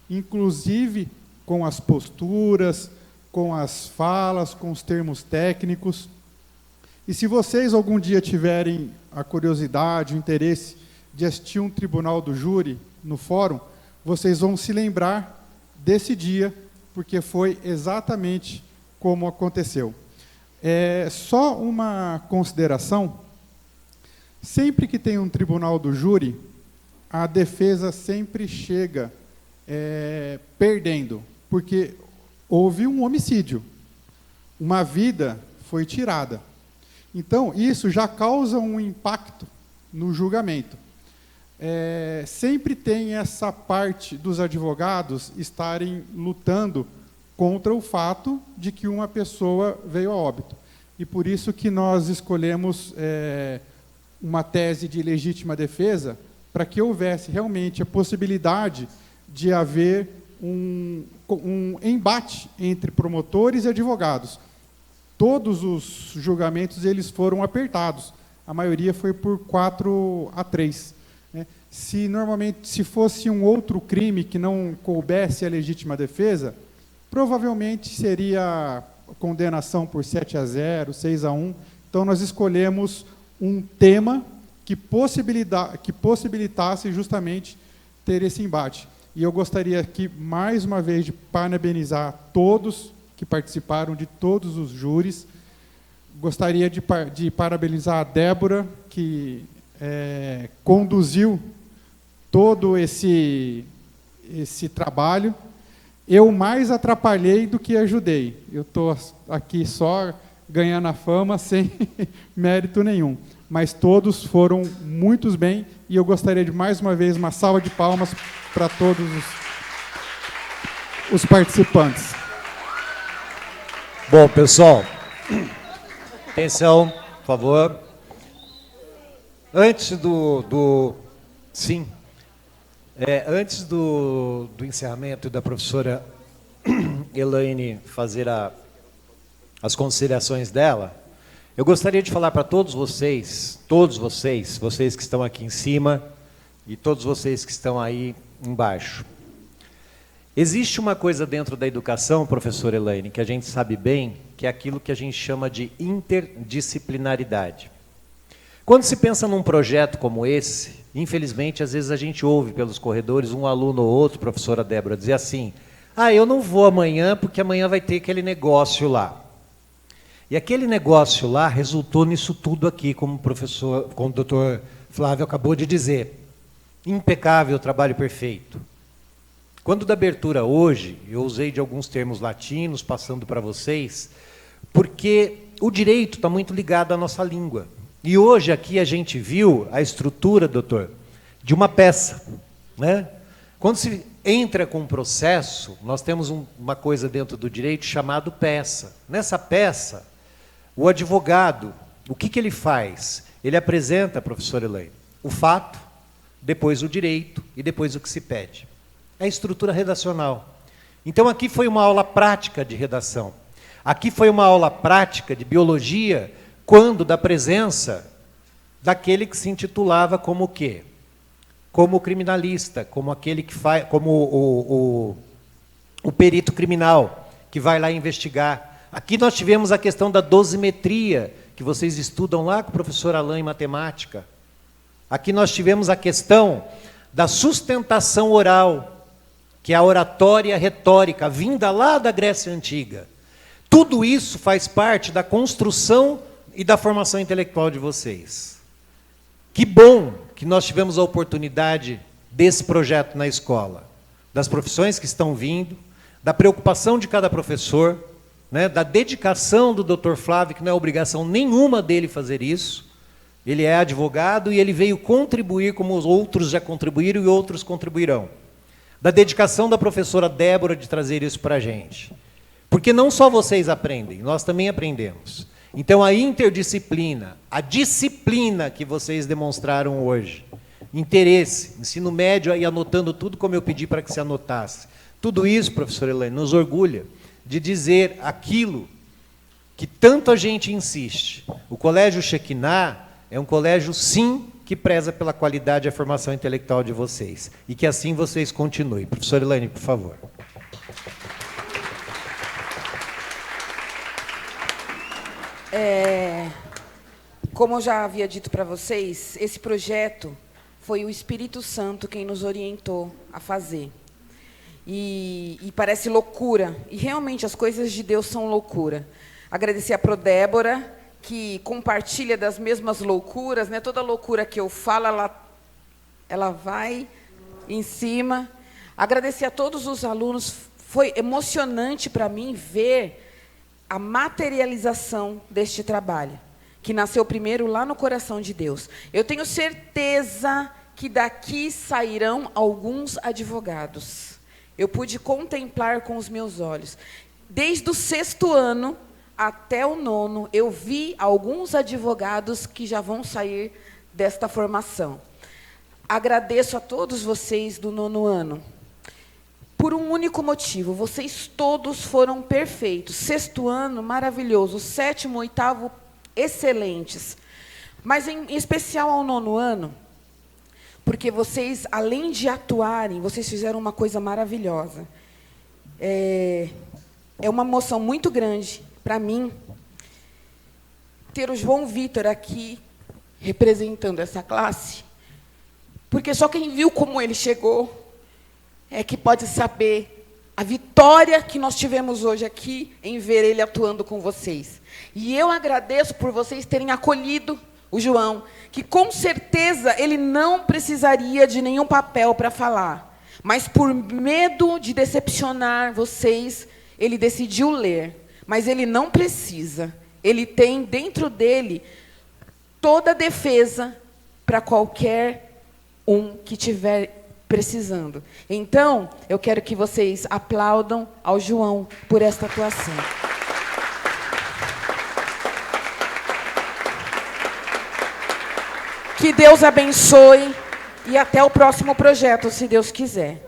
inclusive com as posturas, com as falas, com os termos técnicos. E se vocês algum dia tiverem a curiosidade, o interesse de assistir um tribunal do júri no fórum, vocês vão se lembrar desse dia, porque foi exatamente como aconteceu. Só uma consideração: sempre que tem um tribunal do júri, a defesa sempre chega perdendo, porque houve um homicídio, uma vida foi tirada. Então, isso já causa um impacto no julgamento. Sempre tem essa parte dos advogados estarem lutando contra o fato de que uma pessoa veio a óbito. E por isso que nós escolhemos uma tese de legítima defesa, para que houvesse realmente a possibilidade de haver um embate entre promotores e advogados. Todos os julgamentos eles foram apertados. A maioria foi por 4-3. Né? Se fosse um outro crime que não coubesse a legítima defesa, provavelmente seria condenação por 7-0, 6-1. Então, nós escolhemos um tema que possibilitasse justamente ter esse embate. E eu gostaria aqui, mais uma vez, de parabenizar todos que participaram, de todos os júris. Gostaria de parabenizar a Débora, que conduziu todo esse trabalho. Eu mais atrapalhei do que ajudei. Eu estou aqui só ganhando a fama, sem mérito nenhum. Mas todos foram muito bem, e eu gostaria de, mais uma vez, uma salva de palmas para todos os participantes. Bom, pessoal, atenção, por favor. Antes antes do encerramento da professora Elaine fazer as considerações dela, eu gostaria de falar para todos vocês que estão aqui em cima e todos vocês que estão aí embaixo. Existe uma coisa dentro da educação, professora Elaine, que a gente sabe bem, que é aquilo que a gente chama de interdisciplinaridade. Quando se pensa num projeto como esse, infelizmente, às vezes a gente ouve pelos corredores um aluno ou outro, professora Débora, dizer assim: eu não vou amanhã porque amanhã vai ter aquele negócio lá. E aquele negócio lá resultou nisso tudo aqui, como o doutor Flávio acabou de dizer. Impecável, trabalho perfeito. Quando da abertura hoje, eu usei de alguns termos latinos, passando para vocês, porque o direito está muito ligado à nossa língua. E hoje aqui a gente viu a estrutura, doutor, de uma peça. Né? Quando se entra com um processo, nós temos uma coisa dentro do direito chamado peça. Nessa peça, o advogado, o que ele faz? Ele apresenta, professora Elaine, o fato, depois o direito e depois o que se pede. É a estrutura redacional. Então, aqui foi uma aula prática de redação. Aqui foi uma aula prática de biologia, quando da presença daquele que se intitulava como o quê? Como criminalista, como aquele que faz, como o perito criminal, que vai lá investigar. Aqui nós tivemos a questão da dosimetria, que vocês estudam lá com o professor Alain em matemática. Aqui nós tivemos a questão da sustentação oral, que é a oratória retórica, vinda lá da Grécia Antiga. Tudo isso faz parte da construção e da formação intelectual de vocês. Que bom que nós tivemos a oportunidade desse projeto na escola, das profissões que estão vindo, da preocupação de cada professor, né, da dedicação do Dr. Flávio, que não é obrigação nenhuma dele fazer isso. Ele é advogado e ele veio contribuir como os outros já contribuíram e outros contribuirão. Da dedicação da professora Débora de trazer isso para a gente. Porque não só vocês aprendem, nós também aprendemos. Então, a interdisciplina, a disciplina que vocês demonstraram hoje, interesse, ensino médio, aí anotando tudo como eu pedi para que se anotasse. Tudo isso, professora Elaine, nos orgulha de dizer aquilo que tanto a gente insiste. O Colégio Shekinah é um colégio, sim, que preza pela qualidade e a formação intelectual de vocês. E que assim vocês continuem. Professora Elaine, por favor. Como eu já havia dito para vocês, esse projeto foi o Espírito Santo quem nos orientou a fazer. E parece loucura. E realmente as coisas de Deus são loucura. Agradecer a Prodébora, que compartilha das mesmas loucuras, né? Toda loucura que eu falo, ela vai em cima. Agradecer a todos os alunos. Foi emocionante para mim ver a materialização deste trabalho, que nasceu primeiro lá no coração de Deus. Eu tenho certeza que daqui sairão alguns advogados. Eu pude contemplar com os meus olhos. Desde o 6º ano até o 9º, eu vi alguns advogados que já vão sair desta formação. Agradeço a todos vocês do 9º ano, por um único motivo: vocês todos foram perfeitos. 6º ano, maravilhoso. 7º, 8º, excelentes. Mas, em especial, ao 9º ano, porque vocês, além de atuarem, vocês fizeram uma coisa maravilhosa. É uma emoção muito grande para mim ter o João Vitor aqui representando essa classe, porque só quem viu como ele chegou é que pode saber a vitória que nós tivemos hoje aqui em ver ele atuando com vocês. E eu agradeço por vocês terem acolhido o João, que com certeza ele não precisaria de nenhum papel para falar, mas por medo de decepcionar vocês, ele decidiu ler. Mas ele não precisa. Ele tem dentro dele toda a defesa para qualquer um que estiver precisando. Então, eu quero que vocês aplaudam ao João por esta atuação. Que Deus abençoe e até o próximo projeto, se Deus quiser.